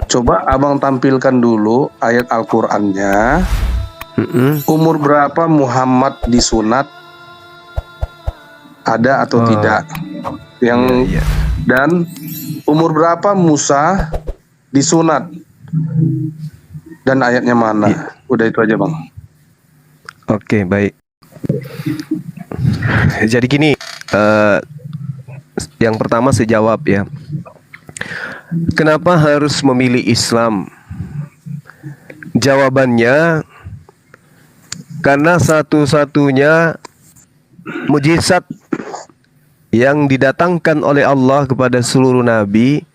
Coba abang tampilkan dulu ayat Al-Qur'annya. Umur berapa Muhammad disunat? Ada atau tidak? Yang dan umur berapa Musa disunat? Dan ayatnya mana? Udah itu aja, Bang. Oke, baik. Jadi gini, yang pertama saya jawab ya. Kenapa harus memilih Islam? Jawabannya karena satu-satunya mujizat yang didatangkan oleh Allah kepada seluruh nabi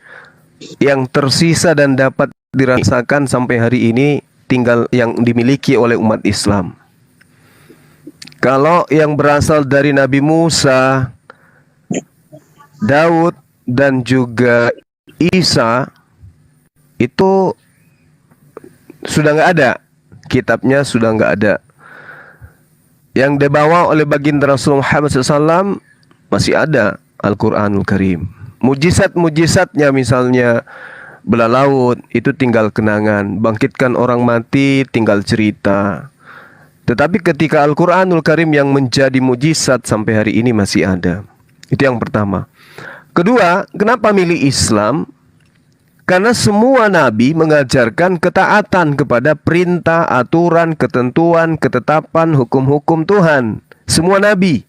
yang tersisa dan dapat dirasakan sampai hari ini tinggal yang dimiliki oleh umat Islam. Kalau yang berasal dari Nabi Musa, Daud, dan juga Isa itu sudah nggak ada, kitabnya sudah nggak ada. Yang dibawa oleh baginda Rasulullah Muhammad SAW masih ada, Al-Quranul Karim. Mujizat-mujizatnya misalnya belah laut itu tinggal kenangan, bangkitkan orang mati tinggal cerita. Tetapi ketika Al-Quranul Karim yang menjadi mujizat sampai hari ini masih ada. Itu yang pertama. Kedua, kenapa milih Islam? Karena semua nabi mengajarkan ketaatan kepada perintah, aturan, ketentuan, ketetapan, hukum-hukum Tuhan. Semua nabi.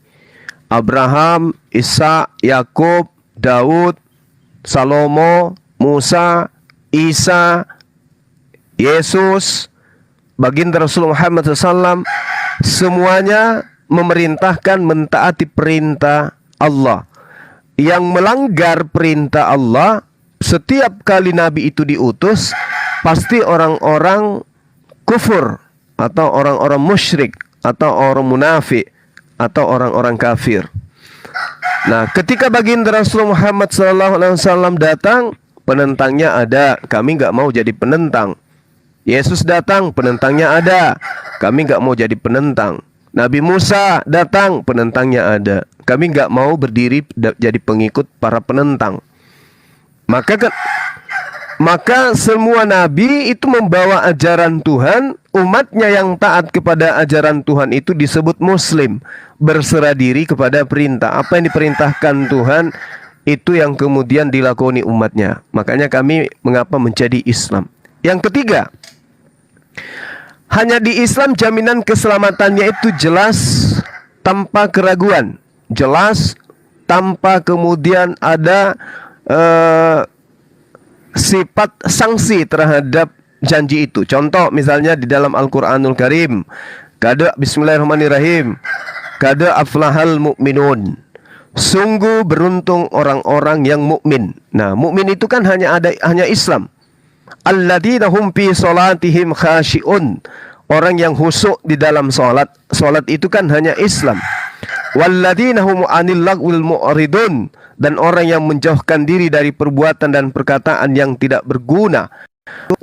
Abraham, Isa, Yakub, Daud, Salomo, Musa, Isa, Yesus, baginda Rasulullah Muhammad SAW, semuanya memerintahkan mentaati perintah Allah. Yang melanggar perintah Allah, setiap kali Nabi itu diutus, pasti orang-orang kufur, atau orang-orang musyrik, atau orang munafik, atau orang-orang kafir. Nah, ketika baginda Rasulullah Muhammad SAW datang, penentangnya ada, kami nggak mau jadi penentang. Yesus datang, penentangnya ada, kami nggak mau jadi penentang. Nabi Musa datang, penentangnya ada, kami nggak mau berdiri jadi pengikut para penentang. Maka semua nabi itu membawa ajaran Tuhan. Umatnya yang taat kepada ajaran Tuhan itu disebut muslim, berserah diri kepada perintah. Apa yang diperintahkan Tuhan itu yang kemudian dilakoni umatnya. Makanya kami mengapa menjadi Islam. Yang ketiga, hanya di Islam jaminan keselamatannya itu jelas tanpa keraguan, jelas tanpa kemudian ada sifat sanksi terhadap janji itu. Contoh misalnya di dalam Al-Quranul Karim, kada Bismillahirrahmanirrahim, kada aflahal mu'minun, sungguh beruntung orang-orang yang mukmin. Nah, mukmin itu kan hanya Islam. Alladzina hum fi salatihim khashi'un, orang yang khusyuk di dalam salat. Salat itu kan hanya Islam. Walladzina hum 'anil lagwil mu'ridun, dan orang yang menjauhkan diri dari perbuatan dan perkataan yang tidak berguna.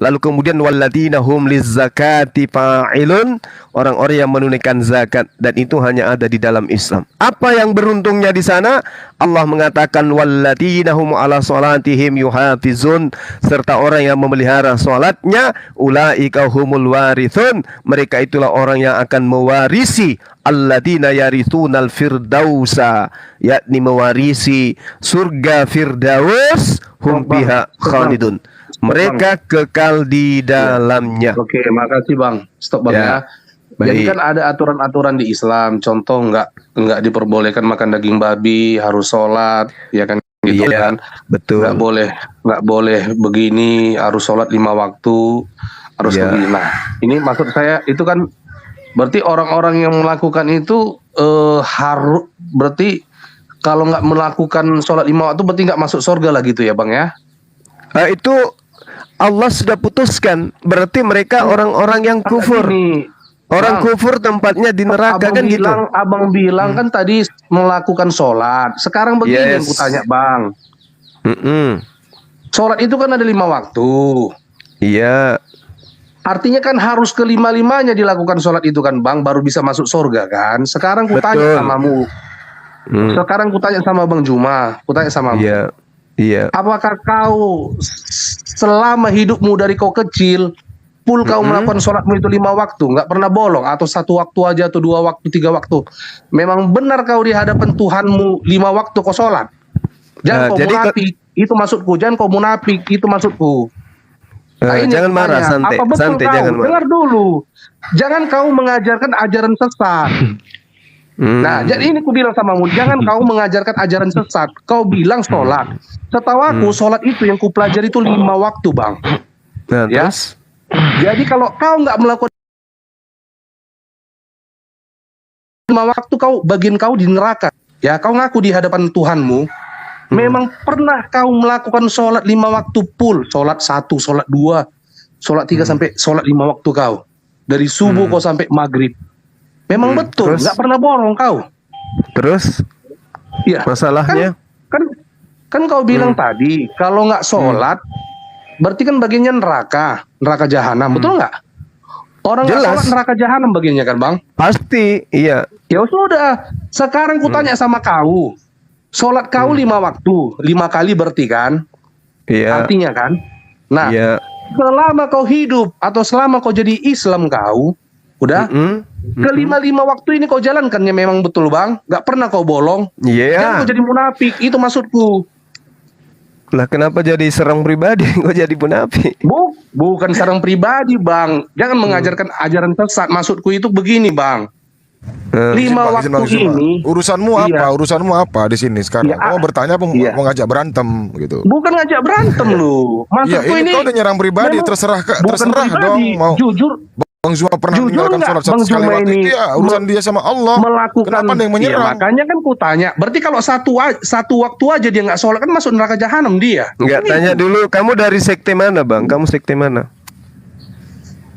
Lalu kemudian walladzina hum lizzakati fa'ilun, orang-orang yang menunaikan zakat, dan itu hanya ada di dalam Islam. Apa yang beruntungnya di sana? Allah mengatakan walladzina hum ala salatihim yuhafizun, serta orang yang memelihara salatnya, ulaika humul warithun, mereka itulah orang yang akan mewarisi, alladzina yarithunal firdausa, yakni mewarisi surga Firdaus, hum biha khalidun, mereka kekal di dalamnya. Oke, makasih Bang. Stop Bang ya. Jadi kan ada aturan-aturan di Islam. Contoh nggak diperbolehkan makan daging babi, harus sholat, ya kan gitu kan. Betul. Nggak boleh begini, harus sholat 5 waktu, harus begini. Nah, ini maksud saya itu kan berarti orang-orang yang melakukan itu harus, berarti kalau nggak melakukan sholat 5 waktu berarti nggak masuk surga lah gitu ya Bang ya. Itu Allah sudah putuskan, berarti mereka orang-orang yang kufur. Orang kufur tempatnya di neraka kan gitu. Abang bilang kan tadi melakukan sholat. Sekarang begini yang kutanya Bang. Sholat itu kan ada 5 waktu. Iya. Artinya kan harus kelima-limanya dilakukan sholat itu kan Bang, baru bisa masuk surga kan. Sekarang kutanya samamu. Sekarang kutanya sama Bang Juma, kutanya sama Iya. Iya. Apakah kau selama hidupmu dari kau kecil, full kau melakukan sholatmu itu 5 waktu, nggak pernah bolong, atau 1 waktu aja, atau 2 waktu, 3 waktu? Memang benar kau di hadapan Tuhanmu 5 waktu kau sholat? Jangan kau jadi munafik, itu maksudku. Jangan kau munafik, itu maksudku. Nah, ini jangan marah, tanya, santai, apa betul santai, kau? jangan marah. Dengar dulu. Jangan kau mengajarkan ajaran sesat. Nah, jadi ini ku bilang sama kamu, jangan kau mengajarkan ajaran sesat. Kau bilang sholat. Setahu aku, sholat itu yang ku pelajari itu 5 waktu, Bang. Nah, Ya. terus? Jadi kalau kau nggak melakukan 5 waktu, kau bagian kau di neraka. Ya, kau ngaku di hadapan Tuhanmu. Memang pernah kau melakukan sholat 5 waktu full, sholat 1, sholat 2, sholat 3 sampai sholat 5 waktu kau. Dari subuh kau sampai maghrib. Memang betul, Terus? nggak pernah bohong kau. Terus Iya. masalahnya? Kan kau bilang tadi, kalau nggak sholat, berarti kan bagiannya neraka jahanam, betul nggak? Orang nggak Jelas. sholat neraka jahanam bagiannya kan, Bang? Pasti, iya. Ya sudah, sekarang ku tanya sama kau, sholat kau 5 waktu, 5 kali berarti kan? Iya. Artinya kan? Nah, Iya. selama kau hidup atau selama kau jadi Islam kau, udah, kelima-lima waktu ini kau jalankannya memang betul, Bang. Gak pernah kau bolong. Iya. Jangan kau jadi munafik, itu maksudku. Lah kenapa jadi serang pribadi kok jadi munafik? Bukan sarang pribadi, Bang. Jangan mengajarkan ajaran sesat. Maksudku itu begini, Bang. 5 waktu ini urusanmu apa? Iya. Urusanmu apa di sini sekarang? Ya, Kamu bertanya apa iya. mau ngajak berantem gitu? bukan ngajak berantem lu. Ya Maksudku ini ini kau udah nyerang pribadi, memang terserah bukan terserah pribadi. dong. Mau Jujur Bang Zuma pernah Jujur meninggalkan nggak, sholat Bang satu sekali Zuma waktu ini itu ya urusan dia sama Allah. melakukan. Kenapa ada yang menyerang? Iya, makanya kan ku tanya. Berarti kalau satu waktu aja dia nggak sholat kan masuk neraka jahanam dia. Enggak, tanya dulu, kamu dari sekte mana, Bang? Kamu sekte mana?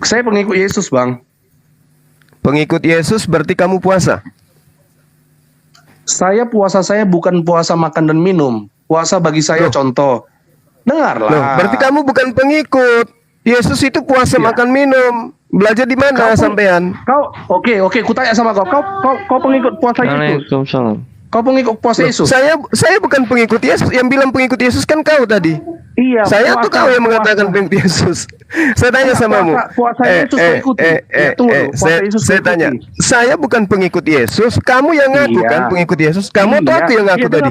Saya pengikut Yesus, Bang. Pengikut Yesus berarti kamu puasa? Puasa saya bukan puasa makan dan minum. Puasa bagi saya contoh. Dengarlah. Loh, berarti kamu bukan pengikut. Yesus itu puasa Iya. makan minum. Belajar di mana sampean? Oke, ku tanya sama kau. Kau pengikut puasa Yesus? Waalaikumsalam. Kau pengikut puasa Yesus? Saya bukan pengikut Yesus. Yang bilang pengikut Yesus kan kau tadi. Iya. Saya tuh kau yang mengatakan pengikut Yesus. Saya tanya samamu. Puasa Yesus kau ikuti. Ya, tunggu dulu. Puasa Yesus Saya kau tanya. ikuti. Saya bukan pengikut Yesus. Kamu yang ngaku Iya. kan pengikut Yesus. Kamu atau aku yang ngaku Iya, tadi?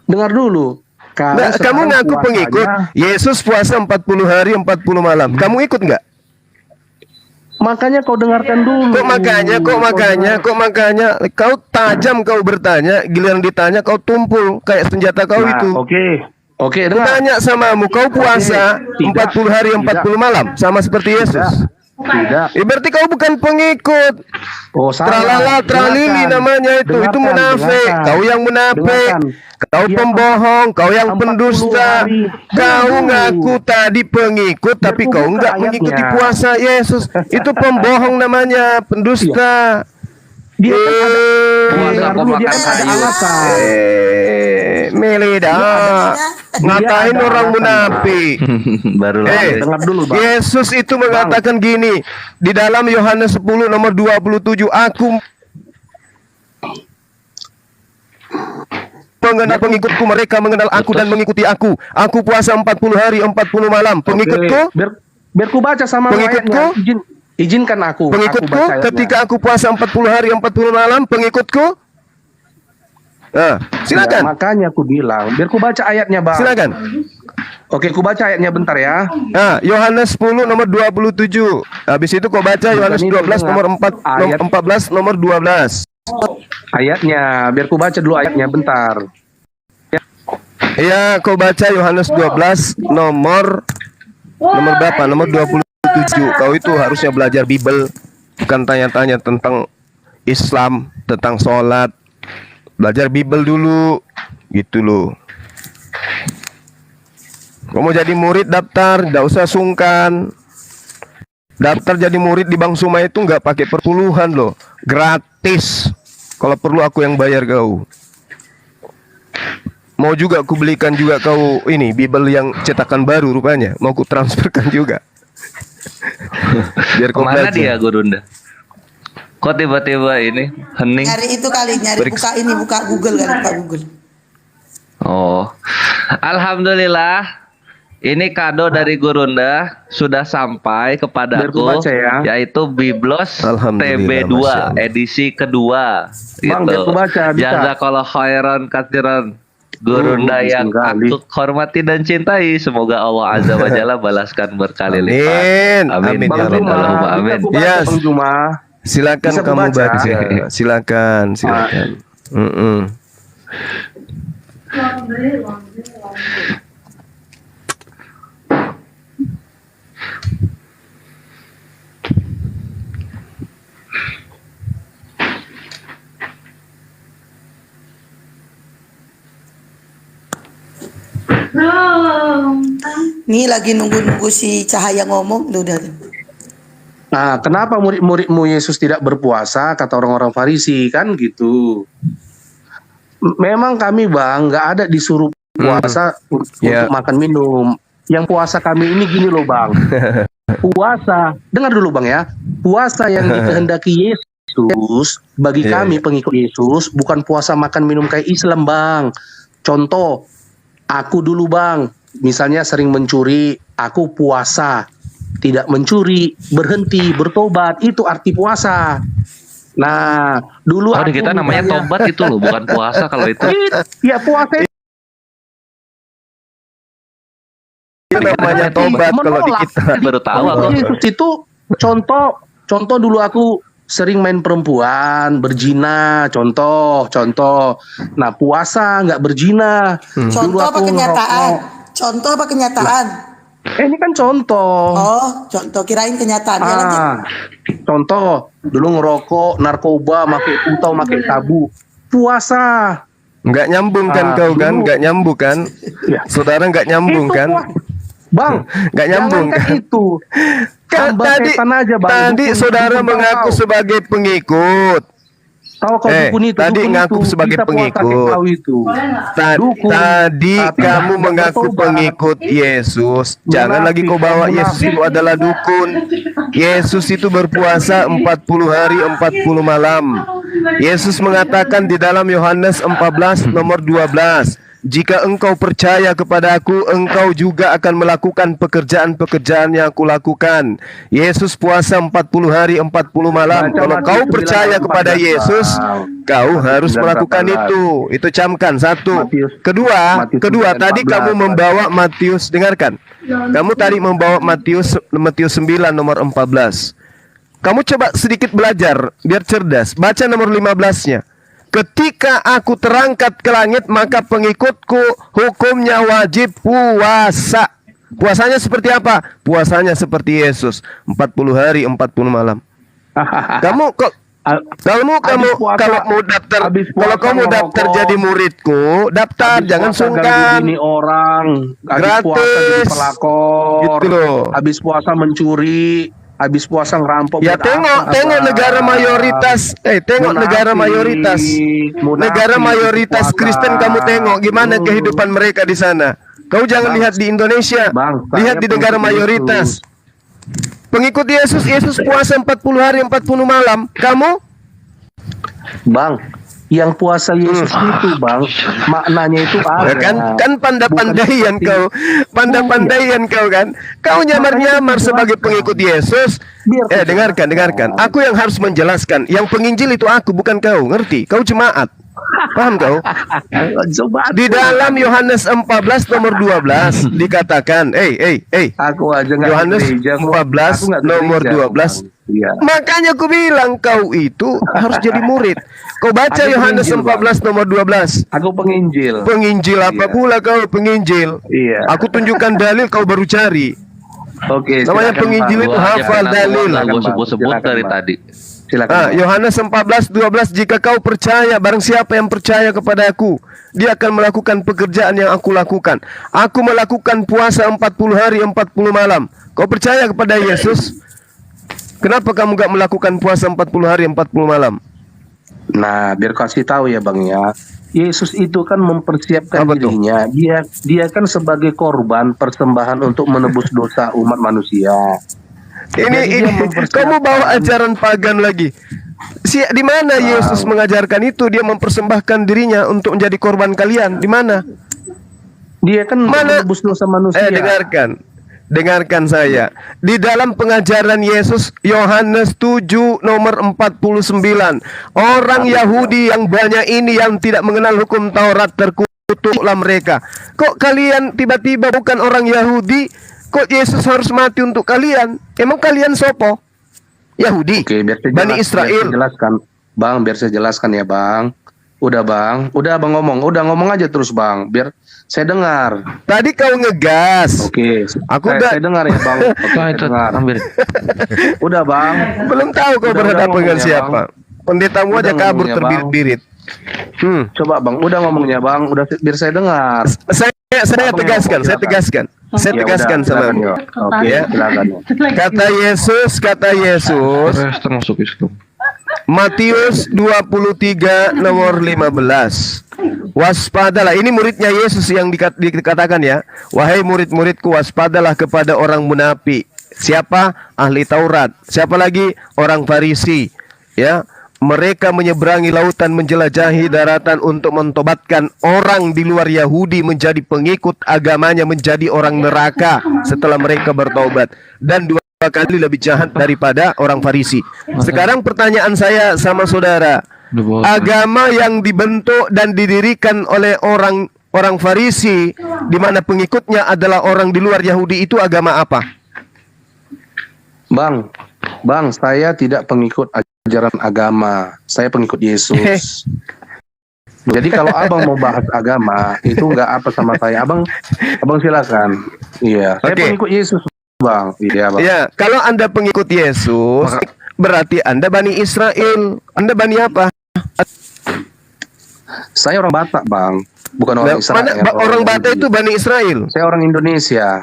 Dengar dulu. Nah, kamu ngaku pengikut. Yesus puasa 40 hari 40 malam. Kamu ikut nggak? Makanya kau dengarkan dulu. Kok makanya kau tajam kau bertanya, giliran ditanya kau tumpul kayak senjata kau Nah, itu. Oke, dengar. Tanya samamu, kau puasa Tidak. 40 hari 40 malam sama seperti Yesus. Tidak. Berarti kau bukan pengikut. Oh, salah. Tralala tralili Dengarkan. namanya itu munafik. Dengarkan. Kau yang munafik. Kau Iya, pembohong, kau yang 40 pendusta. hari. Kau Dulu. ngaku tadi pengikut tapi Biar kau ku buka enggak mengikuti ayatnya. puasa Yesus. Itu pembohong namanya, pendusta. Dia kan ada. Puasa Dengar kok dulu, dia makan kan ada sayur. alasan. Meleda. Ngatain ada orang alasan, munafik. Baru Dengar dulu, Bang. Yesus itu mengatakan gini di dalam Yohanes 10 nomor 27, aku mengenal pengikutku, mereka mengenal aku dan mengikuti aku. Aku puasa 40 hari 40 malam. Pengikutku, Biar ku baca sama Pengikutku? ayatnya. Izinkan aku. pengikutku Aku baca ayatnya. ketika aku puasa 40 hari 40 malam, pengikutku. Nah, Ya, silakan. makanya aku bilang, biar ku baca ayatnya, Bang. Silakan. Oke, ku baca ayatnya bentar ya. Nah, Yohanes 10 nomor 27. Habis itu kau baca Yohanes 12 nomor 14 nomor 12. Ayatnya, biar ku baca dulu ayatnya bentar. Iya, kau baca Yohanes 12 nomor berapa? Nomor 27. Kau itu harusnya belajar Bible, bukan tanya-tanya tentang Islam, tentang sholat. Belajar Bible dulu, gitu loh. Kau mau jadi murid daftar, tidak usah sungkan. Daftar jadi murid di Bang Suma itu nggak pakai perpuluhan loh, gratis. Kalau perlu aku yang bayar kau. Mau juga aku belikan juga kau ini Bible yang cetakan baru rupanya. Mau aku transferkan juga. Biar kau Kemana belajar. dia Gurunda? Kok tiba-tiba ini hening? Nyari itu kali, nyari Periksa. buka Google kali, buka Google. Oh, alhamdulillah. Ini kado dari Gurunda sudah sampai Biar kepadaku, ku baca ya. yaitu Biblos Alhamdulillah, TB2 Masya Allah. edisi kedua. Bang, biar ku baca, bisa? Jazakallah khairan katsiran. Gurunda yang sekali. aku hormati dan cintai, semoga Allah Azza wa Jalla balaskan berkali lipat. Amin. Amin Amin ya ya Bang Rabbal Juma, Allahumma Alamin. amin. bisa ku baca, Yes. Bang Juma. Silakan Bisa ku kamu baca? baca. Silakan, silakan. Mm-mm. Nih lagi nunggu-nunggu si Cahaya ngomong, udah. Nah, kenapa murid-muridmu Yesus tidak berpuasa? Kata orang-orang Farisi, kan gitu. Memang kami bang, nggak ada disuruh puasa Ya. untuk makan minum. Yang puasa kami ini gini loh bang. Puasa, dengar dulu bang ya. Puasa yang dikehendaki Yesus bagi Ya, kami pengikut Yesus bukan puasa makan minum kayak Islam bang. Contoh, aku dulu bang, misalnya sering mencuri, aku puasa. Tidak mencuri, berhenti, bertobat, itu arti puasa. Nah, dulu Oh, di aku kita namanya misalnya- tobat itu loh, bukan puasa kalau itu. Ya puasa itu Itu namanya tobat kalau di kita. Baru tahu aku. Yesus itu contoh dulu aku sering main perempuan, berzina, contoh. Nah, puasa nggak berzina. Dulu Contoh apa aku kenyataan? ngerokok. Contoh apa kenyataan? Ini kan contoh. Oh, contoh kirain kenyataan. Ya, lanjut. Contoh, dulu ngerokok, narkoba, pakai putau, pakai tabu. Puasa. Nggak nyambung kan kau kan? dulu- Nggak nyambung kan? Ya. Saudara nggak nyambung Itu kan? Bang, Nggak nyambung jangankan kan? itu. Kan Hamba setan aja, Bang. tadi Dukun- saudara dukun mengaku tahu. sebagai pengikut. Tahu kau dukun itu, tadi dukun ngaku itu. sebagai Kita puasa pengikut. kayak kau itu. Dukun. Tadi Tapi kamu tidak mengaku bertobat. pengikut Yesus. Jangan Munafik, lagi kau bawa munafik. Yesus itu adalah dukun. Yesus itu berpuasa 40 hari 40 malam. Yesus mengatakan di dalam Yohanes 14 nomor 12, jika engkau percaya kepadaku, engkau juga akan melakukan pekerjaan-pekerjaan yang aku lakukan. Yesus puasa 40 hari 40 malam. Baca Kalau Matius kau 9 percaya ayat kepada 14, Yesus, Bang. kau Matius harus 9 melakukan 14. itu. Itu camkan satu. Matius Kedua, 9 tadi 14. kamu membawa Matius, dengarkan. Kamu tadi membawa Matius 9 nomor 14. Kamu coba sedikit belajar biar cerdas. Baca nomor 15-nya. Ketika aku terangkat ke langit, maka pengikutku hukumnya wajib puasa. Puasanya seperti apa? Puasanya seperti Yesus, 40 hari 40 malam. Kamu kok kamu puasa- kalau mau daftar, habis puasa kalau kamu daftar ngerokok. jadi muridku, daftar, Habis jangan puasa sungkan. ganggu bini orang, habis puasa jadi Gratis. pelakor, Gitu loh. habis puasa mencuri, habis puasa ngerampok. Ya buat tengok apa, tengok Bang? negara mayoritas, tengok Munafik, negara mayoritas, munafik, negara mayoritas puasa. Kristen, kamu tengok gimana kehidupan mereka di sana. Kau jangan Bang, lihat di Indonesia, Bang, lihat saya di negara pengikut mayoritas. Pengikut Yesus, Yesus puasa 40 hari 40 malam. Kamu? Bang, yang puasa Yesus itu, Bang, maknanya itu ada. Ya kan pandai-pandaian Bukan kau, pandai-pandaian kau kan. Kau nyamar-nyamar sebagai pengikut Yesus. Biar Dengarkan. Aku yang harus menjelaskan. Yang penginjil itu aku, bukan kau. Ngerti? Kau jemaat. Paham kau? Coba Di dalam Yohanes 14 nomor 12 dikatakan, aku aja nggak Yohanes ke gereja, 14 aku nggak ke nomor gereja, 12. Bang. Iya. Makanya aku bilang kau itu harus jadi murid. Kau baca Aku Yohanes penginjil, 14 nomor 12. Aku penginjil. Penginjil apa Iya. pula kau penginjil? Iya. Aku tunjukkan dalil, kau baru cari. Oke. Namanya silakan, penginjil Bang. itu Gua aja hafal pernah dalil. gua Silakan, sebut-sebut Bang. dari Silakan, Bang. tadi. Silakan. Bang. Yohanes 14:12, jika kau percaya, barang siapa yang percaya kepada aku, dia akan melakukan pekerjaan yang aku lakukan. Aku melakukan puasa 40 hari 40 malam. Kau percaya kepada Yesus? Kenapa kamu gak melakukan puasa 40 hari 40 malam? Nah, biar kasih tahu ya, Bang ya. Yesus itu kan mempersiapkan Apa tuh? dirinya. Dia kan sebagai korban persembahan untuk menebus dosa umat manusia. Jadi dia Ini mempersiapkan- kamu bawa ajaran pagan lagi. Di mana Yesus mengajarkan itu? Dia mempersembahkan dirinya untuk menjadi korban kalian. Di mana? Dia kan Mana? menebus dosa manusia. Dengarkan saya. Di dalam pengajaran Yesus Yohanes 7 nomor 49, orang Yahudi yang banyak ini yang tidak mengenal hukum Taurat terkutuklah mereka. Kok kalian tiba-tiba bukan orang Yahudi? Kok Yesus harus mati untuk kalian? Emang kalian sopo? Yahudi? Oke, biar saya Bani biar Israel. saya jelaskan. Bang, biar saya jelaskan ya, Bang. Udah Abang ngomong. Udah ngomong aja terus, Bang. Biar saya dengar. Tadi kau ngegas. Oke. Saya dengar ya, Bang. Oke, saya dengar. Udah, Bang. Belum tahu kau Udah berhadapan dengan ngomongnya, siapa. Pendetamu Udah aja kabur ngomongnya, terbirit-birit. Coba, Bang. Udah ngomongnya, Bang. Udah biar saya dengar. Saya Abang tegaskan, yang saya ngomong, tegaskan. Saya Ya tegaskan udah, silakan, sama. yuk. Oke, Ya. silakan. Yuk. Kata Yesus termasuk Islam. Matius 23 nomor 15. Waspadalah, ini muridnya Yesus yang dikatakan ya. Wahai murid-muridku, waspadalah kepada orang munafik. Siapa? Ahli Taurat. Siapa lagi? Orang Farisi. Ya, mereka menyeberangi lautan, menjelajahi daratan untuk mentobatkan orang di luar Yahudi menjadi pengikut agamanya, menjadi orang neraka setelah mereka bertobat. Dan dua kali lebih jahat daripada orang Farisi. Sekarang pertanyaan saya sama saudara, agama yang dibentuk dan didirikan oleh orang Farisi, di mana pengikutnya adalah orang di luar Yahudi, itu agama apa? Bang, saya tidak pengikut ajaran agama. Saya pengikut Yesus. Jadi kalau abang mau bahas agama, itu nggak apa sama saya. Abang silakan. Iya, saya Oke. pengikut Yesus, Bang. Iya, Bang. Ya, kalau Anda pengikut Yesus, berarti Anda Bani Israel. Anda Bani apa? Saya orang Batak, Bang. Bukan orang Nah, Israel. orang Batak itu Bani Israel. Saya orang Indonesia.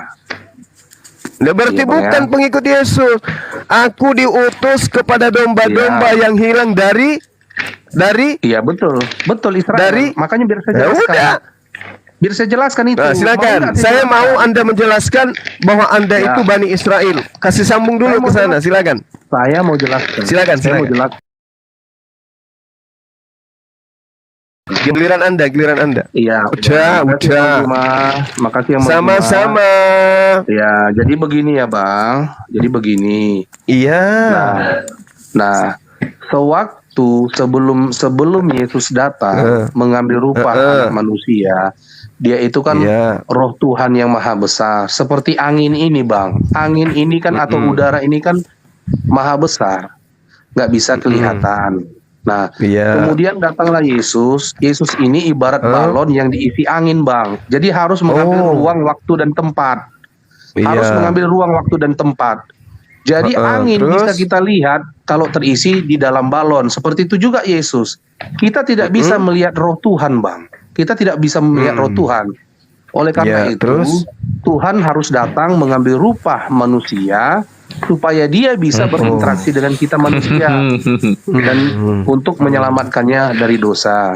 Nah, berarti Iya, Bang, bukan ya. pengikut Yesus. Aku diutus kepada domba-domba Iya. yang hilang dari Iya, betul Israel. Dari- Makanya biar saya Ya jelaskan. udah. Biar saya jelaskan itu. Nah, silakan. Mau nggak Saya jelaskan? mau Anda menjelaskan bahwa Anda Ya. itu Bani Israel. Kasih sambung dulu Saya ke mau sana, silakan. Saya mau jelaskan. Silakan, Saya mau silakan. jelaskan. Giliran Anda. Iya. Udah. Makasih yang Sama-sama. Ya, jadi begini ya, Bang. Jadi begini. Iya. Nah, sewaktu sebelum Yesus datang mengambil rupa anak manusia, dia itu kan Iya. roh Tuhan yang maha besar. Seperti angin ini, Bang. Angin ini kan atau udara ini kan maha besar. Nggak bisa kelihatan. Nah, Iya. kemudian datanglah Yesus. Yesus ini ibarat balon yang diisi angin, Bang. Jadi harus mengambil ruang, waktu, dan tempat. Harus Iya. mengambil ruang, waktu, dan tempat. Jadi angin terus? bisa kita lihat kalau terisi di dalam balon. Seperti itu juga Yesus. Kita tidak bisa melihat roh Tuhan, Bang. Kita tidak bisa melihat roh Tuhan. Oleh karena Ya, itu, terus? Tuhan harus datang mengambil rupa manusia supaya dia bisa berinteraksi dengan kita manusia dan untuk menyelamatkannya dari dosa.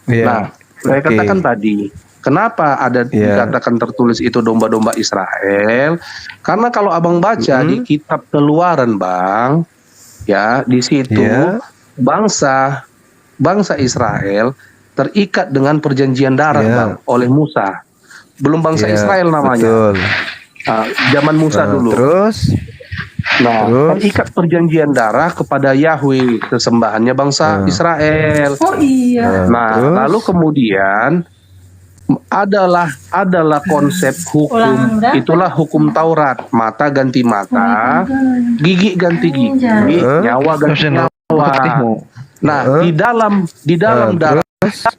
Iya. Nah, saya Oke. katakan tadi, kenapa ada dikatakan tertulis itu domba-domba Israel? Karena kalau abang baca di kitab Keluaran, Bang, ya di situ Iya. bangsa Israel terikat dengan perjanjian darat, Iya. Bang, oleh Musa. Belum bangsa Iya, Israel namanya. Betul. Zaman Musa dulu. Terus? Nah, Terus? terikat perjanjian darah kepada Yahweh, sesembahannya bangsa Israel. Oh iya. Nah, Terus? lalu kemudian adalah konsep hukum. Itulah hukum Taurat. Mata ganti mata, gigi ganti gigi, nyawa ganti nyawa. Nah, di dalam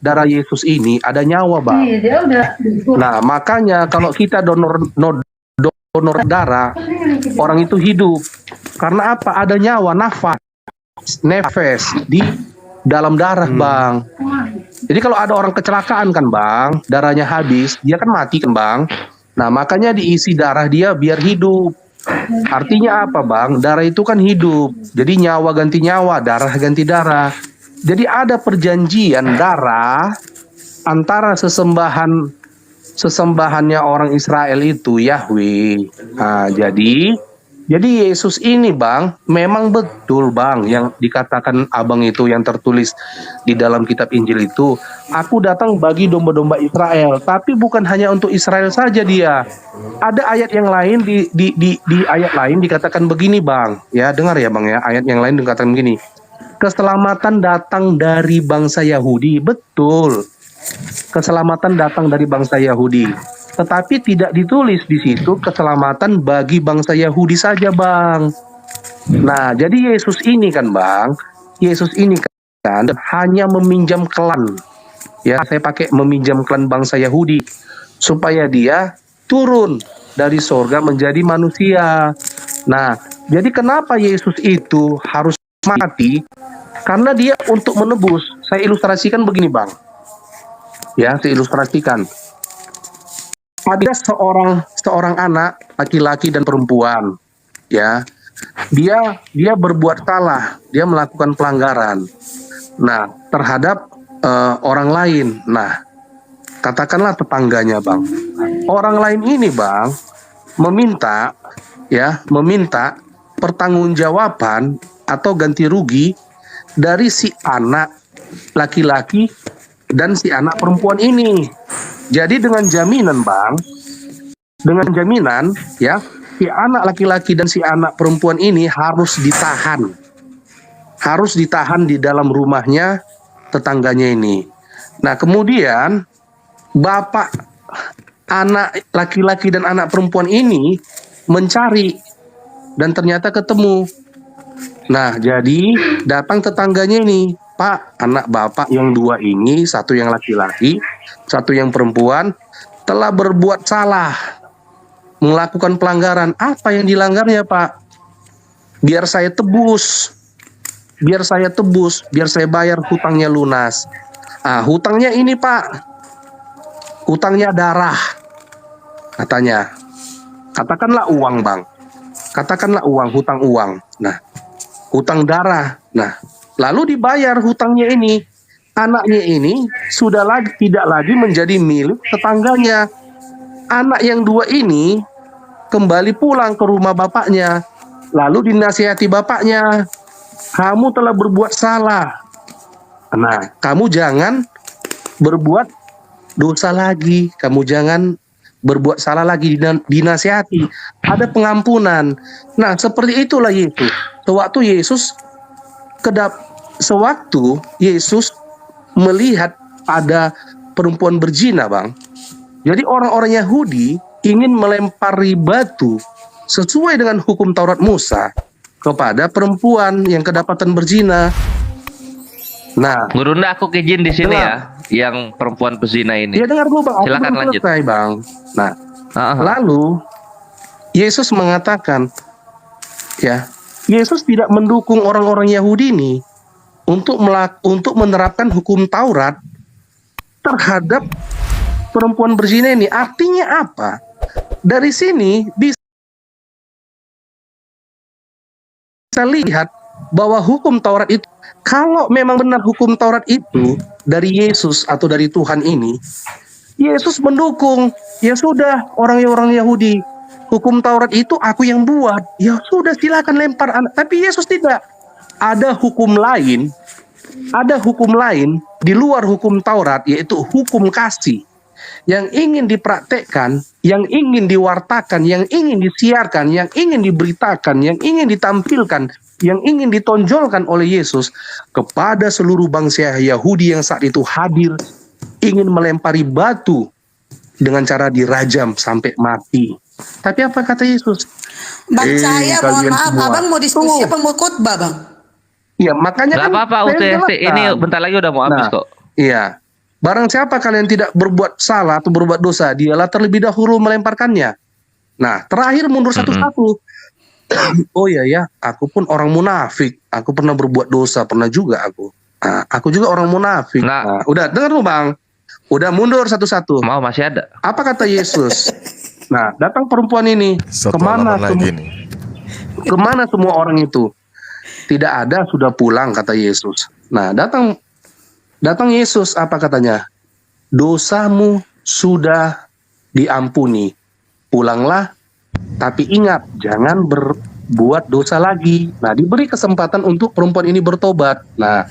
darah Yesus ini ada nyawa, Bang. Iya, dia udah. Nah, makanya kalau kita donor darah, orang itu hidup. Karena apa? Ada nyawa, nefes di dalam darah, Bang. Jadi kalau ada orang kecelakaan kan, Bang, darahnya habis, dia kan mati kan, Bang. Nah, makanya diisi darah dia biar hidup. Artinya apa, Bang? Darah itu kan hidup. Jadi nyawa ganti nyawa, darah ganti darah. Jadi ada perjanjian darah antara sesembahannya orang Israel itu Yahweh. Nah, jadi Jadi Yesus ini Bang, memang betul Bang yang dikatakan Abang itu yang tertulis di dalam kitab Injil itu, aku datang bagi domba-domba Israel, tapi bukan hanya untuk Israel saja dia. Ada ayat yang lain di ayat lain dikatakan begini Bang, ya dengar ya Bang ya, ayat yang lain dikatakan begini. Keselamatan datang dari bangsa Yahudi, betul. Keselamatan datang dari bangsa Yahudi. Tetapi tidak ditulis di situ keselamatan bagi bangsa Yahudi saja, Bang. Nah, jadi Yesus ini kan, Bang, Yesus ini kan hanya meminjam klan. Ya, saya pakai meminjam klan bangsa Yahudi supaya dia turun dari sorga menjadi manusia. Nah, jadi kenapa Yesus itu harus mati? Karena dia untuk menebus. Saya ilustrasikan begini, Bang. Ya, saya ilustrasikan. Ada seorang anak laki-laki dan perempuan, ya, dia berbuat salah, dia melakukan pelanggaran, nah terhadap orang lain, nah katakanlah tetangganya Bang, orang lain ini Bang meminta pertanggungjawaban atau ganti rugi dari si anak laki-laki dan si anak perempuan ini. Jadi dengan jaminan Bang, dengan jaminan ya, si anak laki-laki dan si anak perempuan ini harus ditahan di dalam rumahnya tetangganya ini. Nah kemudian bapak anak laki-laki dan anak perempuan ini mencari dan ternyata ketemu. Nah jadi datang tetangganya ini, Pak, anak bapak yang dua ini, satu yang laki-laki, satu yang perempuan, telah berbuat salah, melakukan pelanggaran. Apa yang dilanggarnya, Pak? Biar saya tebus, biar saya bayar hutangnya lunas. Hutangnya ini, Pak, hutangnya darah, katanya. Katakanlah uang, Bang. Katakanlah uang, hutang uang. Nah, hutang darah. Nah, lalu dibayar hutangnya ini. Anaknya ini sudah tidak lagi menjadi milik tetangganya. Anak yang dua ini kembali pulang ke rumah bapaknya. Lalu dinasihati bapaknya, kamu telah berbuat salah. Nah, kamu jangan berbuat dosa lagi. Kamu jangan berbuat salah lagi, dinasihati. Ada pengampunan. Nah, seperti itulah Yesus. Sewaktu Yesus melihat ada perempuan berzina, Bang. Jadi orang-orang Yahudi ingin melempari batu sesuai dengan hukum Taurat Musa kepada perempuan yang kedapatan berzina. Nah, Gurunda aku izin di sini dengar. ya, yang perempuan pezina ini. Ya dengar dulu Bang, aku Silakan belum lanjut. selesai, Bang. Nah, lalu Yesus mengatakan, ya, Yesus tidak mendukung orang-orang Yahudi ini untuk menerapkan hukum Taurat terhadap perempuan berzina ini. Artinya apa? Dari sini bisa lihat bahwa hukum Taurat itu, kalau memang benar hukum Taurat itu dari Yesus atau dari Tuhan ini, Yesus mendukung. Ya sudah, orang-orang Yahudi, hukum Taurat itu aku yang buat. Ya sudah, silakan lempar anak. Tapi Yesus tidak. Ada hukum lain di luar hukum Taurat, yaitu hukum kasih yang ingin dipraktekkan, yang ingin diwartakan, yang ingin disiarkan, yang ingin diberitakan, yang ingin ditampilkan, yang ingin ditonjolkan oleh Yesus kepada seluruh bangsa Yahudi yang saat itu hadir, ingin melempari batu dengan cara dirajam sampai mati. Tapi apa kata Yesus? Bang Cahaya, mohon kalian maaf, semua. abang mau diskusi apa mau khotbah, Bang? Iya, makanya Gak kan apa-apa, saya UTSC ini jelaskan. bentar lagi udah mau habis Nah, kok. Iya. Barang siapa kalian tidak berbuat salah atau berbuat dosa, dialah terlebih dahulu melemparkannya. Nah, terakhir mundur satu-satu. Oh iya ya, aku pun orang munafik. Aku pernah berbuat dosa, pernah juga aku. Nah, aku juga orang munafik. Nah. Nah, udah dengar tuh Bang. Udah mundur satu-satu. Mau masih ada. Apa kata Yesus? Nah, datang perempuan ini. Satu Kemana halaman lagi nih. Kemana semua orang itu? Tidak ada, sudah pulang, kata Yesus. Nah, datang Yesus, apa katanya? Dosamu sudah diampuni. Pulanglah, tapi ingat, jangan buat dosa lagi. Nah, diberi kesempatan untuk perempuan ini bertobat. Nah,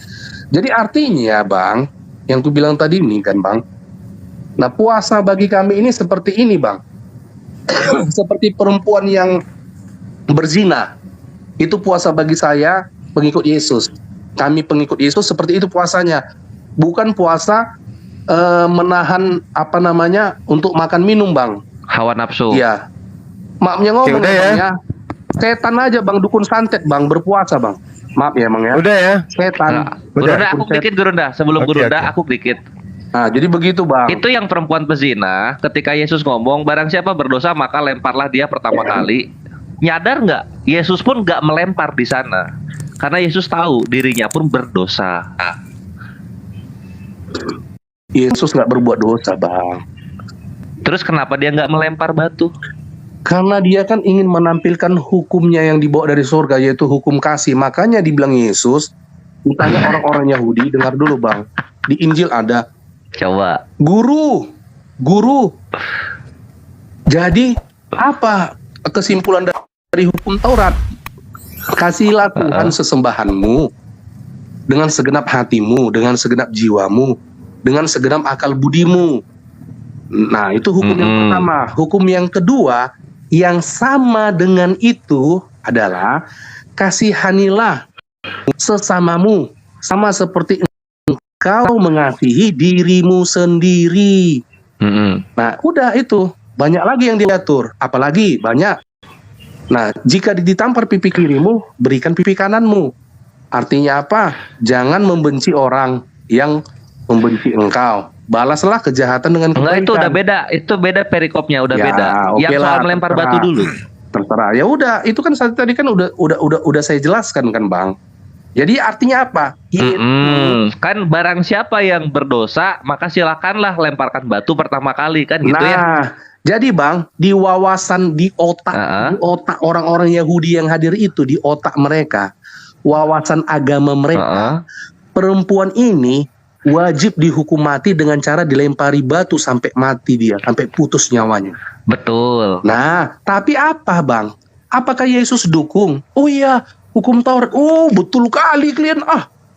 jadi artinya Bang, yang ku bilang tadi ini kan Bang, nah puasa bagi kami ini seperti ini Bang. Seperti perempuan yang berzina. Itu puasa bagi saya, pengikut Yesus. Kami pengikut Yesus seperti itu puasanya. Bukan puasa menahan untuk makan minum Bang. Hawa nafsu. Iya. Maafnya ngomong udah ya, ya. Bang, ya. Setan aja Bang, dukun santet Bang, berpuasa Bang. Maaf ya Bang ya. Udah ya. Setan. Nah, Gurunda, aku dikit Gurunda. Sebelum Oke, Gurunda, oke. aku dikit. Nah, jadi begitu Bang. Itu yang perempuan pezina, ketika Yesus ngomong, barang siapa berdosa maka lemparlah dia pertama kali. Nyadar nggak? Yesus pun nggak melempar di sana. Karena Yesus tahu dirinya pun berdosa. Yesus nggak berbuat dosa Bang. Terus kenapa dia nggak melempar batu? Karena dia kan ingin menampilkan hukumnya yang dibawa dari surga, yaitu hukum kasih. Makanya dibilang Yesus, ditanya orang-orang Yahudi, dengar dulu Bang. Di Injil ada, Coba. Guru. Jadi apa kesimpulan dari hukum Taurat? Kasihlah Tuhan sesembahanmu dengan segenap hatimu, dengan segenap jiwamu, dengan segenap akal budimu. Nah, itu hukum yang pertama. Hukum yang kedua yang sama dengan itu adalah kasihanilah sesamamu sama seperti engkau mengasihi dirimu sendiri. Nah, udah itu. Banyak lagi yang diatur. Apalagi banyak. Nah, jika ditampar pipi kirimu, berikan pipi kananmu. Artinya apa? Jangan membenci orang yang membenci engkau. Balaslah kejahatan dengan kebaikan. Enggak, itu udah beda. Itu beda perikopnya, udah Ya, beda. oke Yang lah, soal melempar terserah. batu dulu. Terserah. Ya udah, itu kan tadi kan udah saya jelaskan kan, Bang. Jadi artinya apa? Kan barang siapa yang berdosa, maka silakanlah lemparkan batu pertama kali, kan gitu ya. Nah, jadi Bang, di wawasan di otak orang-orang Yahudi yang hadir itu, di otak mereka, wawasan agama mereka, perempuan ini wajib dihukum mati dengan cara dilempari batu sampai mati dia, sampai putus nyawanya. Betul. Nah, tapi apa Bang? Apakah Yesus dukung? Oh iya, hukum Taurat. Oh, betul kali kalian.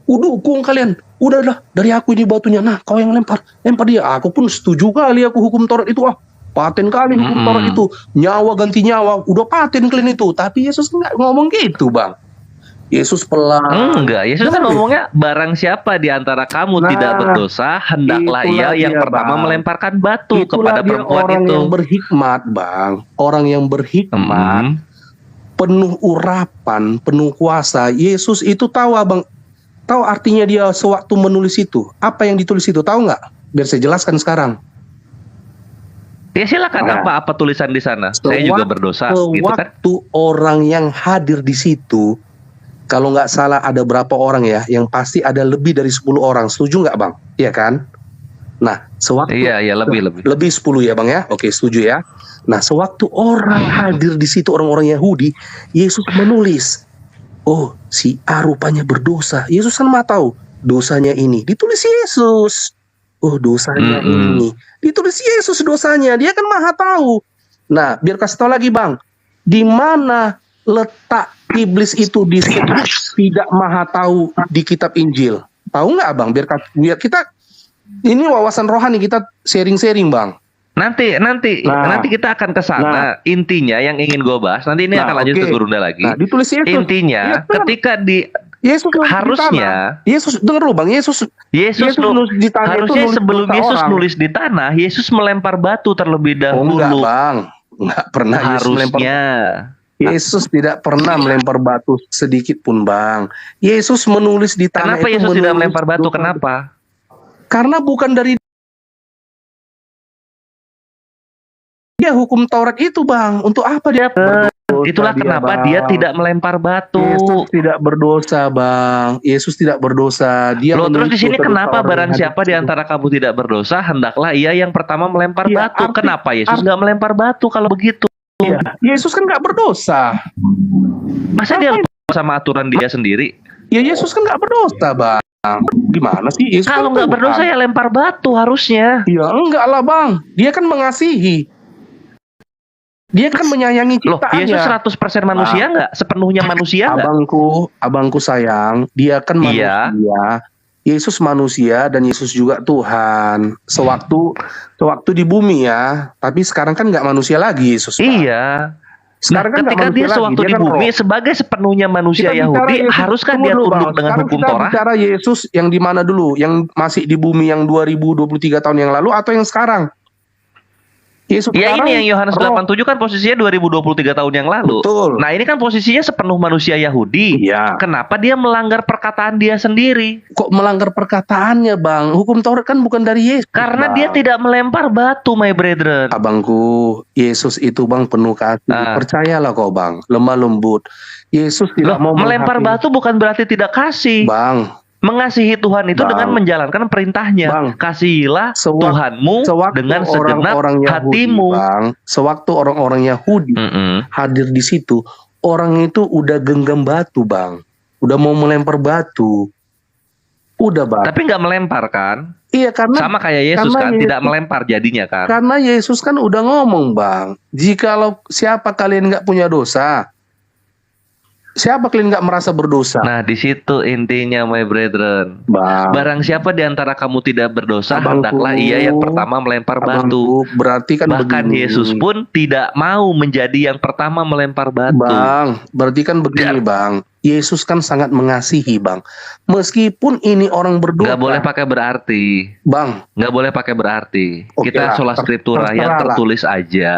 Dukung kalian. Udahlah, dari aku ini batunya. Nah, kau yang lempar dia. Aku pun setuju kali aku hukum Taurat itu. Paten kali hukum Taurat itu. Nyawa ganti nyawa. Udah paten kalian itu. Tapi Yesus nggak ngomong gitu, Bang. Yesus pelan. Enggak, Yesus kan ngomongnya barang siapa di antara kamu tidak berdosa, hendaklah ia yang pertama Bang, melemparkan batu itulah kepada perempuan orang itu. yang berhikmat, Bang. Orang yang berhikmat, penuh urapan, penuh kuasa. Yesus itu tahu, Abang. Tahu artinya dia sewaktu menulis itu. Apa yang ditulis itu, tahu nggak? Biar saya jelaskan sekarang. Ya silakan, apa tulisan di sana. Saya juga berdosa, gitu kan? Sewaktu orang yang hadir di situ, kalau nggak salah ada berapa orang ya, yang pasti ada lebih dari 10 orang. Setuju nggak Bang? Iya kan? Nah, sewaktu Iya, lebih. Lebih 10 ya Bang ya? Oke, setuju ya. Nah, sewaktu orang hadir di situ, orang-orang Yahudi, Yesus menulis, oh, si A rupanya berdosa. Yesus kan mah tahu dosanya ini. Ditulis Yesus. Oh, dosanya ini. Ditulis Yesus dosanya. Dia kan maha tahu. Nah, biar kasih tahu lagi Bang. Di mana letak iblis itu tidak maha tahu di kitab Injil? Tahu nggak Bang? Biar kita ini wawasan rohani, kita sharing-sharing Bang. Nanti kita akan ke sana. Intinya yang ingin gue bahas, nanti ini akan lanjut ke Gurunda lagi. Nah, ditulis Yesus. Intinya ketika Yesus harusnya Yesus denger lu Bang, Yesus nulis di tanah itu, harusnya nulis sebelum dosa Yesus orang. nulis di tanah, Yesus melempar batu terlebih dahulu. Enggak Bang, enggak pernah Yesus melempar. Harusnya. Yesus tidak pernah melempar batu sedikit pun Bang. Yesus menulis di tanah. Kenapa itu Yesus tidak menulis melempar batu? dosa. Kenapa? Karena bukan dari dia hukum Taurat itu Bang. Untuk apa dia berdosa? Itulah kenapa dia tidak melempar batu. Yesus tidak berdosa Bang. Yesus tidak berdosa. Dia Loh, terus menulis di sini dosa-dosa kenapa orang barang yang siapa hadir di antara kamu tidak berdosa, hendaklah ia yang pertama melempar Iya, batu. Kenapa Yesus nggak melempar batu kalau begitu? Iya, Yesus kan nggak berdosa. Masa dia lupa sama aturan dia sendiri? Ya Yesus kan nggak berdosa Bang. Gimana sih? Yesus Kalau kan nggak Tuhan. berdosa ya lempar batu harusnya. Ya enggak lah Bang. Dia kan mengasihi. Dia kan menyayangi Loh, Yesus ciptaannya. 100% manusia nggak? Sepenuhnya manusia nggak? Abangku sayang, dia kan Iya. manusia. Yesus manusia dan Yesus juga Tuhan. Sewaktu di bumi ya, tapi sekarang kan nggak manusia lagi Yesus. Pak. Iya. Sekarang kan nggak ketika manusia dia lagi, sewaktu dia di kan bumi roh. sebagai sepenuhnya manusia Kita bicara Yahudi, Yesus, haruskah tunggu dia dulu, tunduk Bang. dengan Sekarang hukum kita Torah? bicara Yesus yang di mana dulu? Yang masih di bumi yang 2023 tahun yang lalu atau yang sekarang? Yesus Ya sekarang ini yang Yohanes roh. 87 kan posisinya 2023 tahun yang lalu. Betul. Nah ini kan posisinya sepenuh manusia Yahudi. Iya. Kenapa dia melanggar perkataan dia sendiri? Kok melanggar perkataannya, Bang? Hukum Taurat kan bukan dari Yesus. Karena Bang. dia tidak melempar batu, my brethren. Abangku, Yesus itu Bang penuh kasih. Percayalah kau Bang, lemah lembut. Yesus tidak Loh, mau melempar menghakimi. batu bukan berarti tidak kasih. Bang, Mengasihi Tuhan itu Bang. dengan menjalankan perintahnya. Bang. Kasihilah Tuhanmu sewaktu dengan segenap orang-orang Yahudi, hatimu. Bang, sewaktu orang-orang Yahudi hadir di situ, orang itu udah genggam batu, Bang. Udah mau melempar batu. Udah, Bang. Tapi nggak melempar kan? Iya, karena Sama kayak Yesus karena kan, Yesus- tidak melempar jadinya kan. karena Yesus kan udah ngomong, Bang. Jikalau siapa kalian nggak punya dosa, siapa kalian nggak merasa berdosa, Nah, di situ intinya, my brethren. Bang? Barang siapa di antara kamu tidak berdosa, Abangku, hendaklah ia yang pertama melempar batu. Abangku, berarti kan Bahkan begini. Yesus pun tidak mau menjadi yang pertama melempar batu. Bang, berarti kan begini, Ya. Bang. Yesus kan sangat mengasihi, Bang. Meskipun ini orang berdosa, Nggak boleh pakai berarti. Bang, Nggak boleh pakai berarti. Oke Kita lah, sholat skriptura yang terserah lah. tertulis aja.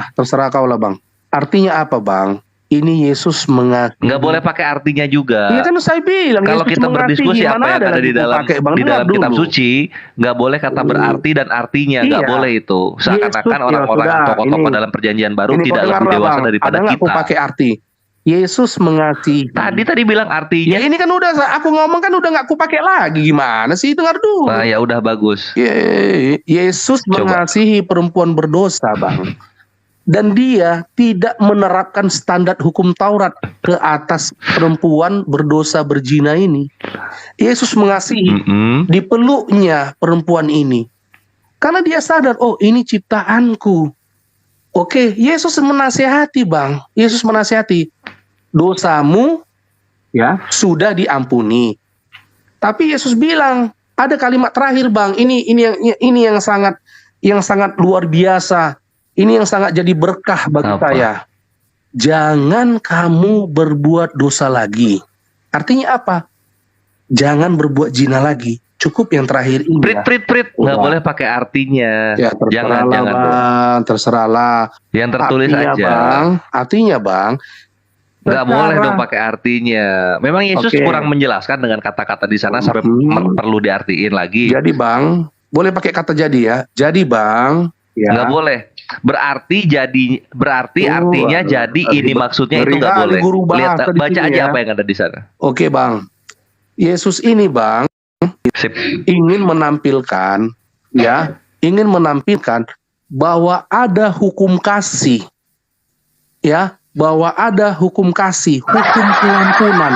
terserah kau lah, Bang. Artinya apa, Bang? Ini Yesus mengasihi. Nggak boleh pakai artinya juga. Iya kan saya bilang. Kalau Yesus kita mengasihi, berdiskusi mana apa yang ada lagi di kau dalam pakai, Bang? di Dengar dalam kitab dulu. suci, nggak boleh kata berarti dan artinya, nggak Iya. boleh itu. Seakan-akan Yesus, orang-orang ya sudah, tokoh-tokoh ini- dalam perjanjian baru Ini tidak kau lebih dengarlah, dewasa Bang. daripada Ada nggak kita. kau pakai arti? Yesus mengasihi. Tadi bilang artinya. Ya ini kan udah aku ngomong kan udah nggak aku pakai lagi, gimana sih? Dengar dulu. Nah, ya udah bagus. Yesus Coba. mengasihi perempuan berdosa, Bang. Dan dia tidak menerapkan standar hukum Taurat ke atas perempuan berdosa berzina ini. Yesus mengasihi dipeluknya perempuan ini. Karena dia sadar, oh ini ciptaanku. Oke, Yesus menasihati, Bang. Yesus menasihati, dosamu ya sudah diampuni. Tapi Yesus bilang, ada kalimat terakhir, Bang. Ini yang sangat luar biasa. Ini yang sangat jadi berkah bagi Apa? saya. Jangan kamu berbuat dosa lagi. Artinya apa? Jangan berbuat zina lagi. Cukup yang terakhir ini. Prit. Nggak Udah. boleh pakai artinya. Ya, terserahlah, jangan dong. Bang. Terserahlah. Yang tertulis Artinya, aja. Bang. Artinya, Bang. Nggak secara- boleh dong pakai artinya. Memang Yesus Oke. kurang menjelaskan dengan kata-kata di sana sampai perlu diartiin lagi. Jadi, Bang, boleh pakai kata jadi ya. Jadi, Bang. Ya. Nggak boleh. Berarti artinya aduh, jadi aduh, ini maksudnya ngeri itu nggak kali boleh. guru Lihat bahasa di baca sini aja ya. apa yang ada di sana. Oke, Bang. Yesus ini, Bang, Sip. ingin menampilkan bahwa ada hukum kasih. Ya, bahwa ada hukum kasih, hukum pengampunan.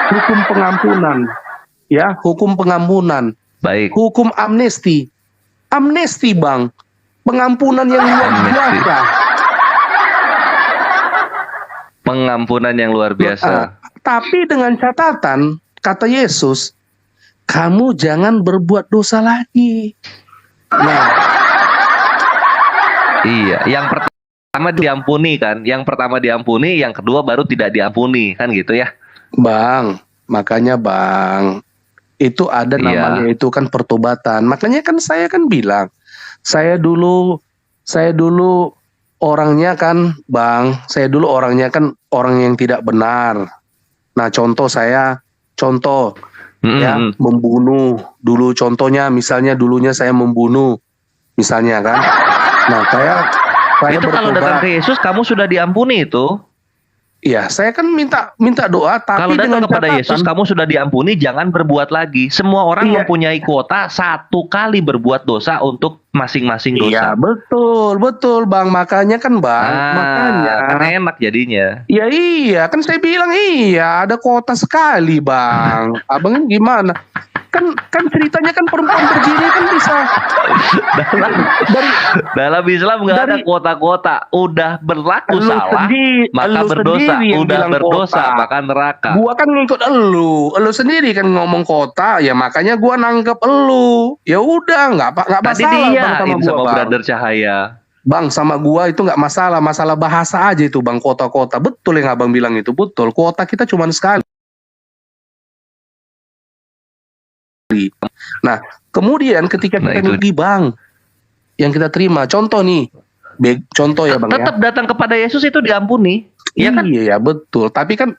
Hukum pengampunan. Ya, hukum pengampunan. Baik. Hukum amnesti. Amnesti, Bang. Pengampunan yang luar Amnesti. biasa. Pengampunan yang luar biasa. Tapi dengan catatan, kata Yesus, kamu jangan berbuat dosa lagi. Nah, Iya. Yang pertama diampuni kan. Yang pertama diampuni, yang kedua baru tidak diampuni kan gitu ya. Bang, makanya Bang, itu ada Iya. namanya itu kan pertobatan. Makanya kan saya kan bilang, saya dulu orangnya kan, Bang, saya dulu orangnya kan orang yang tidak benar. Nah, contoh ya, membunuh. Dulu contohnya misalnya dulunya saya membunuh. Misalnya kan. Nah, saya Itu kalau datang bertobat. ke Yesus kamu sudah diampuni itu. Iya, saya kan minta doa, tapi Kalau datang dengan kepada catatan, Yesus kamu sudah diampuni, jangan berbuat lagi. Semua orang Iya. mempunyai kuota satu kali berbuat dosa untuk masing-masing Iya, dosa. betul Bang. Makanya kan Bang, makanya. kan enak jadinya. Ya iya, kan saya bilang iya, ada kuota sekali Bang. Abang gimana? kan ceritanya kan perempuan begini kan bisa dalam dari dalam Islam nggak ada dari- kuota-kuota. Udah berlaku Lu salah, sendiri- maka lu berdosa. sendiri yang Udah bilang berdosa, kuota. maka neraka. gua kan ngikut elu sendiri kan ngomong kota, ya makanya gua nangkep elu. Ya udah, nggak Tadi masalah dia bang sama gua sama bang. Brother Cahaya. Bang sama gua itu nggak masalah bahasa aja itu bang, kota-kota. Betul yang abang bilang itu, betul. Kuota kita cuma sekali. Nah, kemudian ketika Nah, kita itu. rugi bang, yang kita terima, contoh nih, contoh ya bang ya. Tetap datang kepada Yesus itu diampuni. Iya kan? Iya ya betul. Tapi kan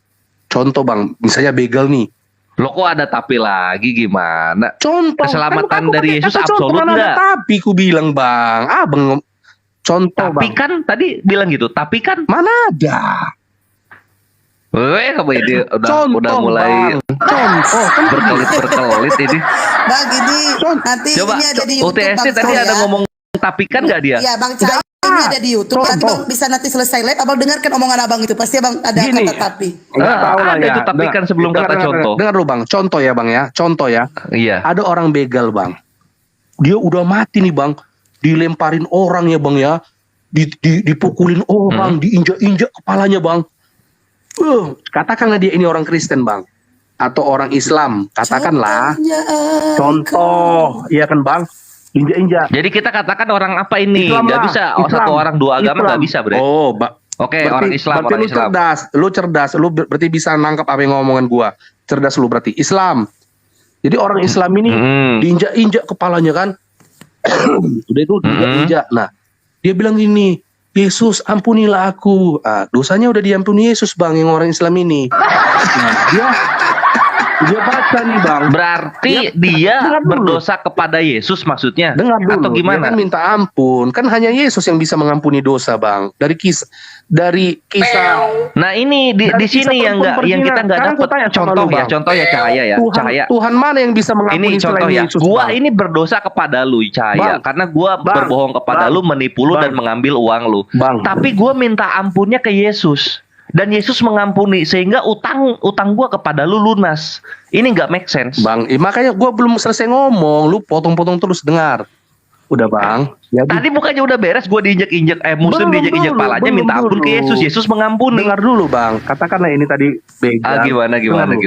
contoh bang, misalnya begal nih. Lo kok ada tapi lagi gimana? Contoh. Keselamatan Kan aku dari pakai Yesus kata contoh, absolut mana ada nggak? Tapi ku bilang bang, contoh Tapi bang. kan tadi bilang gitu. Tapi kan, Mana ada? kamu ini udah Contoh mulai bang. Contoh kan berkelit ini. Bang ini nanti Coba ini ada di YouTube UTSC Bang tadi Cahaya. ada ngomong tapi kan nggak dia? Iya Bang Cahaya ini ada di YouTube. Nanti Contoh. Bang bisa nanti selesai live abang dengarkan omongan abang itu. Pasti abang ada Gini. kata tapi. Nggak tahu lah ada ya. itu tapi kan sebelum kata contoh. Dengar dulu bang. Contoh ya bang ya. Contoh ya. Iya. Ada orang begal bang. Dia udah mati nih bang. Dilemparin orang ya bang ya. Dipukulin orang. Diinjak-injak kepalanya bang. Katakanlah dia ini orang Kristen bang. Atau orang Islam. Katakanlah. Contohnya Contoh. Iya kan bang. Injak-injak. Jadi kita katakan orang apa ini? Islam Nggak lah. bisa. Islam. Satu orang dua agama Islam. nggak bisa, Bre. Oh, Oke, orang Islam, berarti orang lu Islam. cerdas, lu berarti bisa nangkap apa yang ngomongan gua. Cerdas lu berarti Islam. Jadi orang Islam ini diinjak-injak kepalanya kan. Udah itu diinjak. Nah, dia bilang gini, Yesus ampunilah aku. Dosanya udah diampuni Yesus bang, yang orang Islam ini. Nah, dia baca nih bang. Berarti Ya, dia dengar dulu. berdosa kepada Yesus maksudnya? Dengar dulu. Atau Dia gimana? kan minta ampun. Kan hanya Yesus yang bisa mengampuni dosa bang. Dari kisah. Nah ini di Dari sini kisah yang nggak, yang kita nggak Sekarang aku dapat tanya sama contoh lu, ya, Bang. contoh ya Cahaya ya, Cahaya. Tuhan mana yang bisa mengampuni Ini contoh selain ya, Yesus, gua Bang? ini berdosa kepada lu Cahaya, Bang. karena gua Bang. berbohong kepada Bang. lu, menipu lu Bang. dan mengambil uang lu. Bang. Tapi gua minta ampunnya ke Yesus dan Yesus mengampuni sehingga utang gua kepada lu lunas. Ini nggak make sense. Bang, makanya gue belum selesai ngomong, lu potong-potong terus dengar. Udah bang. Jadi, Tadi bukannya udah beres gua diinjek-injek, Muslim Belum diinjek-injek dulu, palanya belum minta ampun ke dulu. Yesus, Yesus mengampuni. dengar dulu bang. Katakanlah ini tadi begal. Gimana Dengar lu.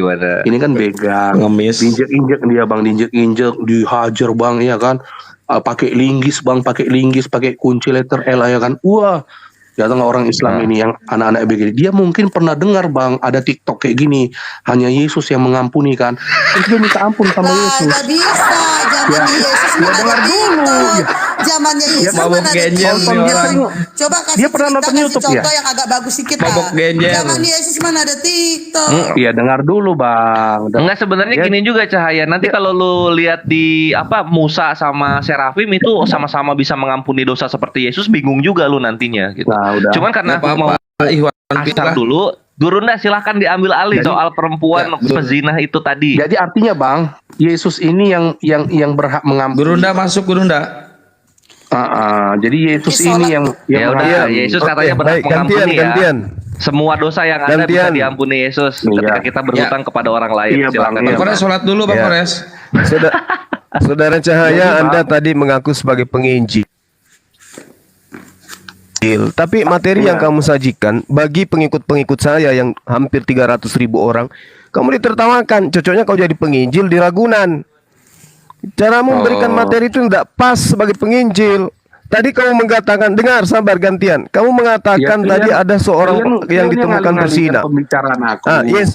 Ini kan begal. Ngemis. Diinjek-injek dia bang, diinjek-injek, dihajar bang, ya kan. Pakai linggis bang, pakai kunci letter L ya kan. Wah. Datang orang Islam ini yang anak-anak begini, dia mungkin pernah dengar bang ada TikTok kayak gini, hanya Yesus yang mengampuni kan. Terus dia minta ampun sama Lah Yesus. nggak bisa. Zamannya Yesus mana dengar ada dulu. TikTok. Zamannya Yesus mabok mana ada genjel TikTok. nih orang. Coba kasih Dia pernah cerita, nonton kasih YouTube, contoh ya? yang agak bagus sedikit Mabok lah. genjel. Zamannya Yesus mana ada TikTok. Iya dengar dulu bang. Enggak, sebenarnya Ya. gini juga Cahaya. Nanti kalau lu lihat di Musa sama Serafim itu sama-sama bisa mengampuni dosa seperti Yesus, bingung juga lu nantinya gitu. Nah, udah. Cuman karena Nggak aku mau apa-apa, Iwan asar Pita. dulu, Gurunda silahkan diambil alih Jadi- soal perempuan Ya, betul. pezinah itu tadi. Jadi artinya bang, Yesus ini yang berhak mengampuni. Gurunda masuk Gurunda. Jadi Yesus Sholat. ini yang Ya udah, mengampuni. Yesus Oke, katanya berhak baik, gantian, mengampuni ya. gantian. Semua dosa yang ada bisa Gantian. diampuni Yesus Iya. ketika kita berhutang kepada orang lain. Iya, Bang, Silakan. iya. Bang Kores sholat dulu Bang Ya. Kores. Saudara Cahaya, Anda tadi mengaku sebagai penginjil. Tapi materi yang kamu sajikan bagi pengikut-pengikut saya yang hampir 300.000 orang, kamu ditertawakan. Cocoknya kau jadi penginjil di Ragunan. Cara memberikan materi itu tidak pas sebagai penginjil. Tadi kamu mengatakan, dengar, sabar gantian. Kamu mengatakan Ya, tadi kalian- ada seorang kalian yang ditemukan ngalih-ngalihkan berzina. Pembicaraan aku. Yes.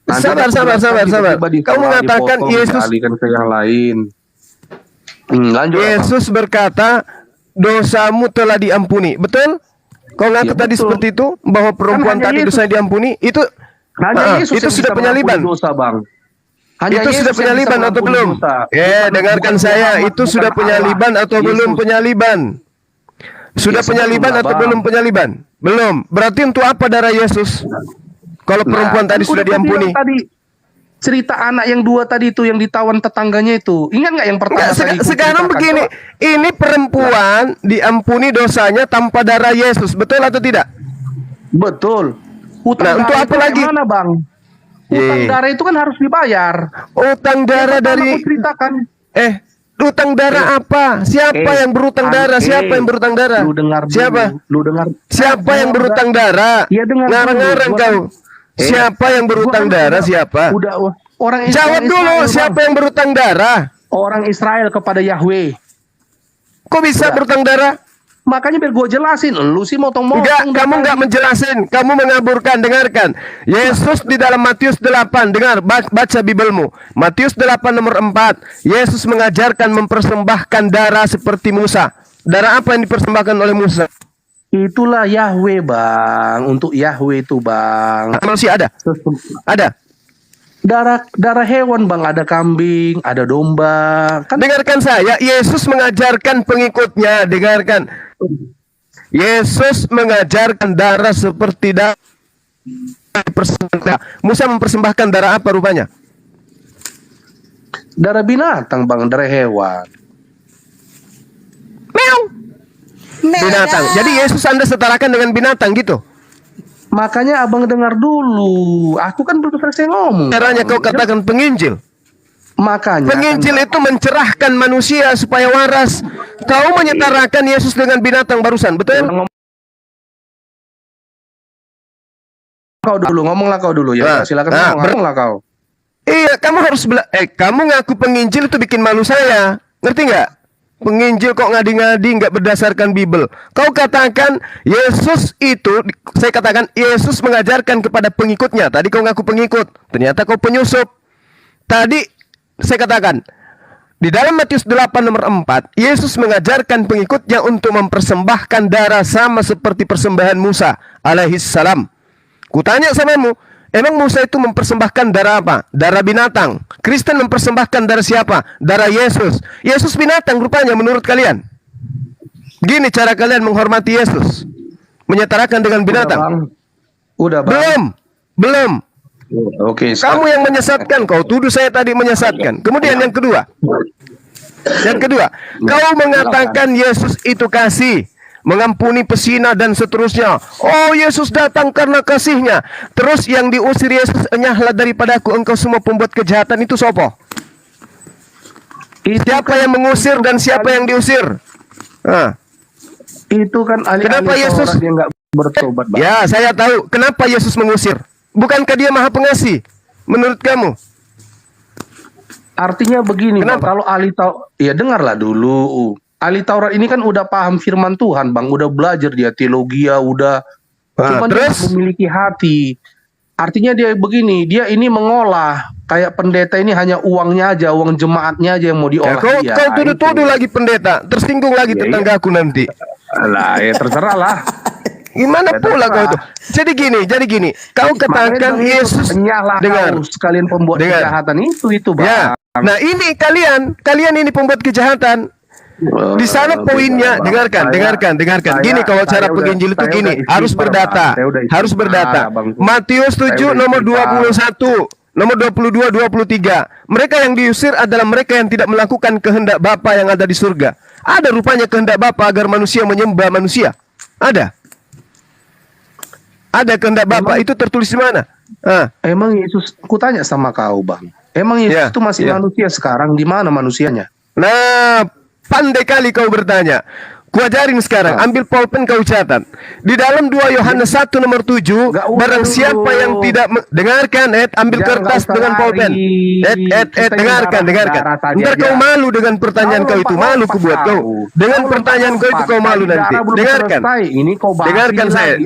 Nanti Sabar, aku sabar, bilang sabar, tadi sabar. tiba-tiba Kamu ditolak, mengatakan dipotong, Yesus dialihkan ke yang lain. Lanjut. Abang. Yesus berkata, dosamu telah diampuni. Betul? Kau ngaku Ya, tadi betul. seperti itu bahwa perempuan hanya tadi Yesus. dosanya diampuni. Itu Hanya Yesus itu yang sudah bisa penyaliban. mengampuni dosa, Bang. Hanya Itu Yesus sudah yang penyaliban bisa atau mengampuni belum? dosa. Bukan- Dengarkan bukan saya, Muhammad, itu bukan sudah Allah. penyaliban atau belum Yesus. penyaliban? Sudah Ya, penyaliban sebelum, atau Bang. belum penyaliban? Belum. Berarti untuk apa darah Yesus? Kalau perempuan Nah, tadi kan sudah udah diampuni. bilang Tadi cerita anak yang dua tadi itu yang ditawan tetangganya itu. Ingat nggak yang pertama Enggak, tadi? sekarang begini, ini perempuan diampuni dosanya tanpa darah Yesus, betul atau tidak? Betul. Hutang Nah, untuk darah apa itu lagi? Mana, Bang? Utang Ye. darah itu kan harus dibayar. Utang darah Pertama dari aku ceritakan. utang darah apa? Siapa yang berutang darah? Siapa yang berutang darah? Lu dengar dulu, Siapa? Lu dengar. Siapa yang berutang darah? Iya, dengar dulu. Ngarang-ngarang Gua kau. kan- Siapa yang berutang Gua kan darah? Siapa? Udah orang Jawab dulu, Israel, siapa Bang. yang berutang darah? Orang Israel kepada Yahweh. Kok bisa Udah. berutang darah? Makanya biar gue jelasin, lu sih motong-motong. Enggak, kamu enggak menjelasin, kamu mengaburkan. Dengarkan. Yesus di dalam Matius 8, dengar, baca Bibelmu. Matius 8 nomor 4. Yesus mengajarkan mempersembahkan darah seperti Musa. Darah apa yang dipersembahkan oleh Musa? Itulah Yahweh, Bang. Untuk Yahweh itu, Bang. Manusia ada? Ada. Darah hewan, Bang, ada kambing, ada domba. Kan Dengarkan saya, Yesus mengajarkan pengikutnya, dengarkan. Yesus mengajarkan darah seperti darah dipersembahkan. Musa mempersembahkan darah apa rupanya? darah binatang, Bang, darah hewan. Meong. Binatang. Jadi Yesus Anda setarakan dengan binatang gitu. Makanya abang dengar dulu. Aku kan belum selesai ngomong. Caranya kau katakan penginjil. Makanya. Penginjil itu mencerahkan manusia supaya waras. Kau menyetarakan Yesus dengan binatang barusan, betul? Kau dulu, ngomonglah kau dulu ya. Silakan ngomonglah kau. Iya, kamu harus kamu ngaku penginjil itu bikin malu saya. Ngerti nggak? Penginjil kok ngadi-ngadi nggak berdasarkan Bible. Kau katakan Yesus itu, saya katakan Yesus mengajarkan kepada pengikutnya. Tadi kau ngaku pengikut, ternyata kau penyusup. Tadi saya katakan di dalam Matius 8 nomor 4, Yesus mengajarkan pengikutnya untuk mempersembahkan darah sama seperti persembahan Musa alaihissalam. Kutanya samamu, emang Musa itu mempersembahkan darah apa? Darah binatang. Kristen mempersembahkan darah siapa? Darah Yesus. Yesus binatang rupanya menurut kalian. Gini cara kalian menghormati Yesus. Menyetarakan dengan binatang. Udah, Bang. Belum. Oke. Kamu yang menyesatkan. Kau tuduh saya tadi menyesatkan. Kemudian yang kedua. Kau mengatakan Yesus itu kasih, mengampuni pesina dan seterusnya. Oh, Yesus datang karena kasihnya. Terus yang diusir Yesus, enyahlah daripadaku engkau semua pembuat kejahatan, itu sopo? Siapa yang mengusir dan siapa yang diusir? Itu kan Kenapa Yesus dia nggak bertobat, Bang. Ya, saya tahu. Kenapa Yesus mengusir? Bukankah dia maha pengasih? Menurut kamu? Artinya begini, Bang. Kalau ahli Taurat, ya dengarlah dulu. Ahli Taurat ini kan udah paham firman Tuhan, Bang. Udah belajar dia teologia, udah. Cuma dia memiliki hati. Artinya dia begini, dia ini mengolah. Kayak pendeta ini hanya uangnya aja, uang jemaatnya aja yang mau diolah. Ya, kau tuduh-tuduh lagi pendeta. Tersinggung lagi tetanggaku nanti. Lah, ya terserah lah. Gimana pula kau itu? Jadi gini. Kau katakan Yesus dengar sekalian pembuat kejahatan itu, Bang. Ya. Nah, ini kalian ini pembuat kejahatan. Di sana poinnya, dengarkan. Gini kalau cara penginjil itu gini, harus berdata. Matius 7 nomor 21, nomor 22, 23. Mereka yang diusir adalah mereka yang tidak melakukan kehendak Bapa yang ada di surga. Ada rupanya kehendak Bapa agar manusia menyembah manusia. Ada kehendak Bapa, itu tertulis di mana? Emang Yesus, ku tanya sama kau, Bang. Emang Yesus itu masih manusia sekarang? Di mana manusianya? Nah, pandai kali kau bertanya. Kuajarin sekarang, ambil pulpen kau catat. Di dalam 2 Yohanes 1 nomor 7, barang siapa yang tidak dengarkan, ambil kertas dengan pulpen. Dengarkan. Ntar kau malu dengan pertanyaan kau itu, malu ku buat kau. Dengan pertanyaan kau itu kau malu nanti. Dengarkan saya.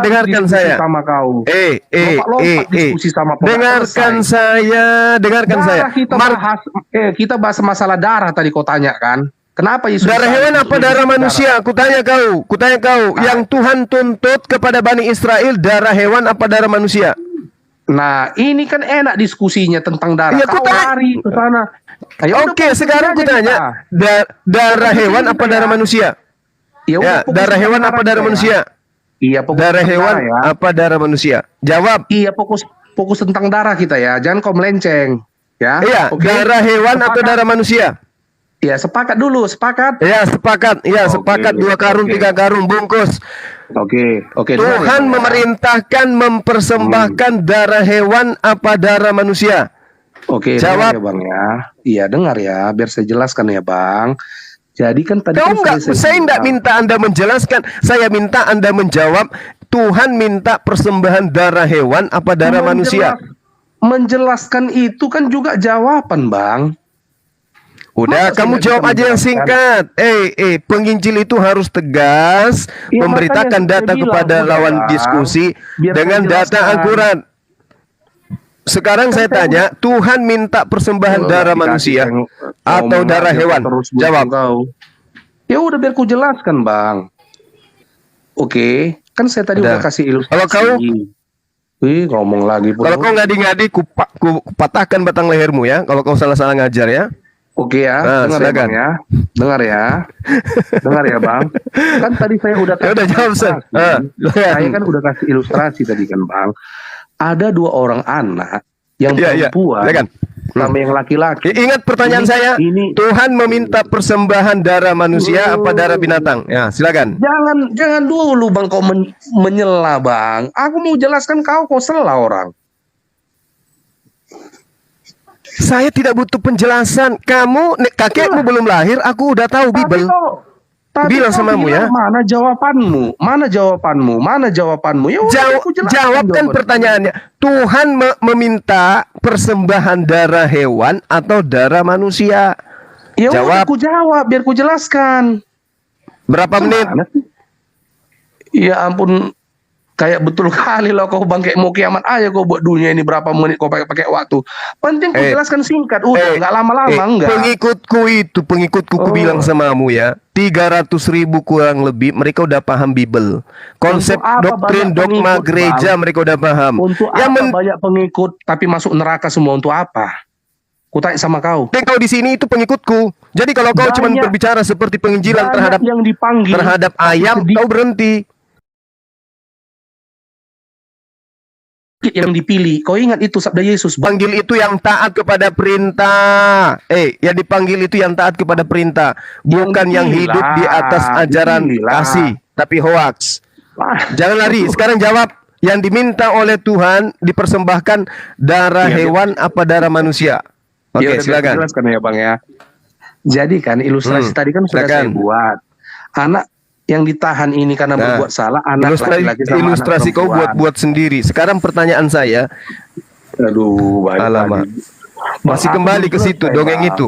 Dengarkan saya. Sama kau. Dengarkan saya. Kita bahas masalah darah tadi kau tanya kan. Kenapa Yesus? Darah hewan apa darah manusia? Kutanya kau. Yang Tuhan tuntut kepada Bani Israel, darah hewan apa darah manusia? Nah, ini kan enak diskusinya tentang darah. Ya, kau lari ke sana. Oke, sekarang kutanya, darah hewan apa darah manusia? Ya, darah hewan apa darah manusia? Iya, darah hewan apa darah manusia? Jawab. Iya, fokus tentang darah kita ya. Jangan kau melenceng. Ya. Iya, darah hewan atau darah manusia? Ya sepakat dulu, sepakat. Ya sepakat, ya Oke, sepakat 2 karung, oke. 3 karung bungkus. Oke, dengar ya, Tuhan Bang, ya. memerintahkan mempersembahkan darah hewan apa darah manusia? Oke, Jawab. dengar ya Bang ya. Iya dengar ya, biar saya jelaskan ya Bang. Jadi kan tadi Kau kan enggak, saya enggak bilang, minta Anda menjelaskan, saya minta Anda menjawab. Tuhan minta persembahan darah hewan apa darah manusia? Menjelaskan itu kan juga jawaban Bang. Udah, Masa kamu saya nggak jawab bisa aja yang menjelaskan? singkat. Penginjil itu harus tegas, Ya, memberitakan makanya saya data bilang, kepada udah, lawan Bang. diskusi Biar dengan saya data jelaskan. akurat. Sekarang saya tanya, Tuhan minta persembahan Oh, darah dikasih manusia saya atau ngomong darah aja, hewan? terus bunyi Jawab. kau. Ya udah biar ku jelaskan Bang. Oke, kan saya tadi Udah. udah kasih ilustrasi. Kalau kau- Wih, ngomong lagi. Kalau kau ngadi-ngadi, ku patahkan batang lehermu ya. Kalau kau salah-salah ngajar ya. Oke ya, Nah, dengar ya silakan. Bang ya. Dengar ya. Dengar ya Bang. Kan tadi saya udah Ya udah, jawab, Sen. ilustrasi. Saya kan udah kasih ilustrasi tadi kan Bang. Ada 2 orang anak yang Iya, perempuan silakan. sama yang laki-laki. Ingat pertanyaan Ini- saya. ini- Tuhan meminta persembahan darah manusia apa darah binatang? Ya, silakan. Jangan dulu Bang kau menyela Bang. Aku mau jelaskan kau sela orang. Saya tidak butuh penjelasan. Kamu, kakekmu belum lahir, aku udah tahu Bible. Bilang kau samamu ya. Mana jawabanmu? Mana jawabanmu? Mana jawabanmu? Ya udah, aku jelaskan Jawabkan jawabanmu. pertanyaannya. Tuhan meminta persembahan darah hewan atau darah manusia? Ya udah, Jawab. aku jawab biar ku jelaskan. Berapa menit? Mana sih? Ya ampun, kayak betul kali loh kau Bang, kayak mau kiamat aja kau buat dunia ini berapa menit kau pakai waktu. Penting ku jelaskan singkat, udah nggak lama-lama enggak. Pengikutku ku Oh. bilang samamu ya, 300.000 kurang lebih mereka udah paham Bible. Konsep Untuk apa doktrin banyak dogma pengikut, gereja Bang? mereka udah paham. Untuk Yang apa banyak pengikut tapi masuk neraka semua untuk apa? Ku tanya sama kau. penting kau di sini itu pengikutku. Jadi kalau kau cuma Banyak- berbicara seperti penginjilan Banyak terhadap yang dipanggil ayam, sedikit kau berhenti. yang dipilih. Kau ingat itu sabda Yesus, Bang? Panggil itu yang taat kepada perintah. Yang dipanggil itu yang taat kepada perintah, bukan yang dipilih hidup di lah, atas ajaran dipilih lah. kasih, tapi hoax. Jangan lari. Sekarang jawab. Yang diminta oleh Tuhan dipersembahkan darah Iya, hewan apa darah manusia? Oke, Ya udah, silakan. jelaskan ya Bang ya. Jadi kan ilustrasi tadi kan sudah silakan. saya buat. Anak yang ditahan ini karena Nah, berbuat salah, anak laki-laki sama Ilustrasi anak kau perempuan. buat sendiri. Sekarang pertanyaan saya, Aduh, balik alamak. lagi. Masih Bang, kembali aku ke belum situ selesai, dongeng Bang. itu.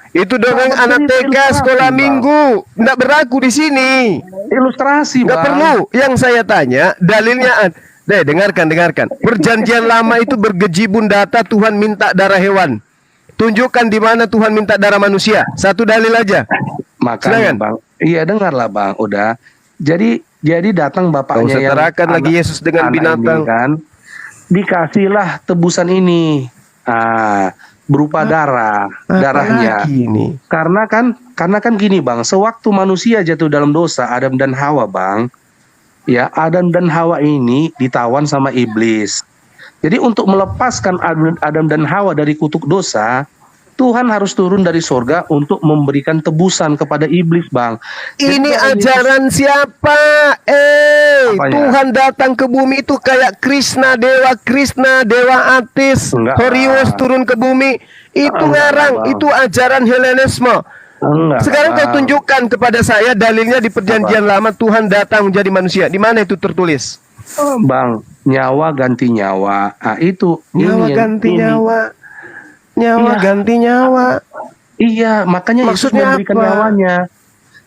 Itu dongeng Bang, anak ini TK ilustrasi, sekolah Bang. minggu. Nggak berlaku di sini. Ilustrasi, Nggak Bang. perlu. Yang saya tanya dalilnya. Dengarkan. Perjanjian lama itu bergejibun data Tuhan minta darah hewan. Tunjukkan di mana Tuhan minta darah manusia. Satu dalil aja. Makanya Silakan. Bang. Iya, dengarlah Bang. Udah. Jadi datang Kau bapaknya yang setarakan lagi anak- Yesus dengan anak binatang. ini kan. Dikasihlah tebusan ini. Berupa darahnya. Apalagi ini? Karena kan gini Bang, sewaktu manusia jatuh dalam dosa, Adam dan Hawa Bang, ya Adam dan Hawa ini ditawan sama iblis. Jadi untuk melepaskan Adam dan Hawa dari kutuk dosa, Tuhan harus turun dari sorga untuk memberikan tebusan kepada iblis Bang. Ini Jadi, ajaran siapa? Apanya? Tuhan datang ke bumi itu kayak Krishna, dewa ateis, Enggak, Horios Bang. turun ke bumi. Itu Enggak, ngarang, Bang. itu ajaran Helenisme. Enggak, Sekarang kau Bang. tunjukkan kepada saya dalilnya di perjanjian lama Tuhan datang menjadi manusia. Di mana itu tertulis? Bang, nyawa ganti nyawa. Itu Nyawa ini yang- ganti ini. nyawa. Nyawa Iya. ganti nyawa. Iya, makanya Yesus Maksudnya memberikan apa? nyawanya.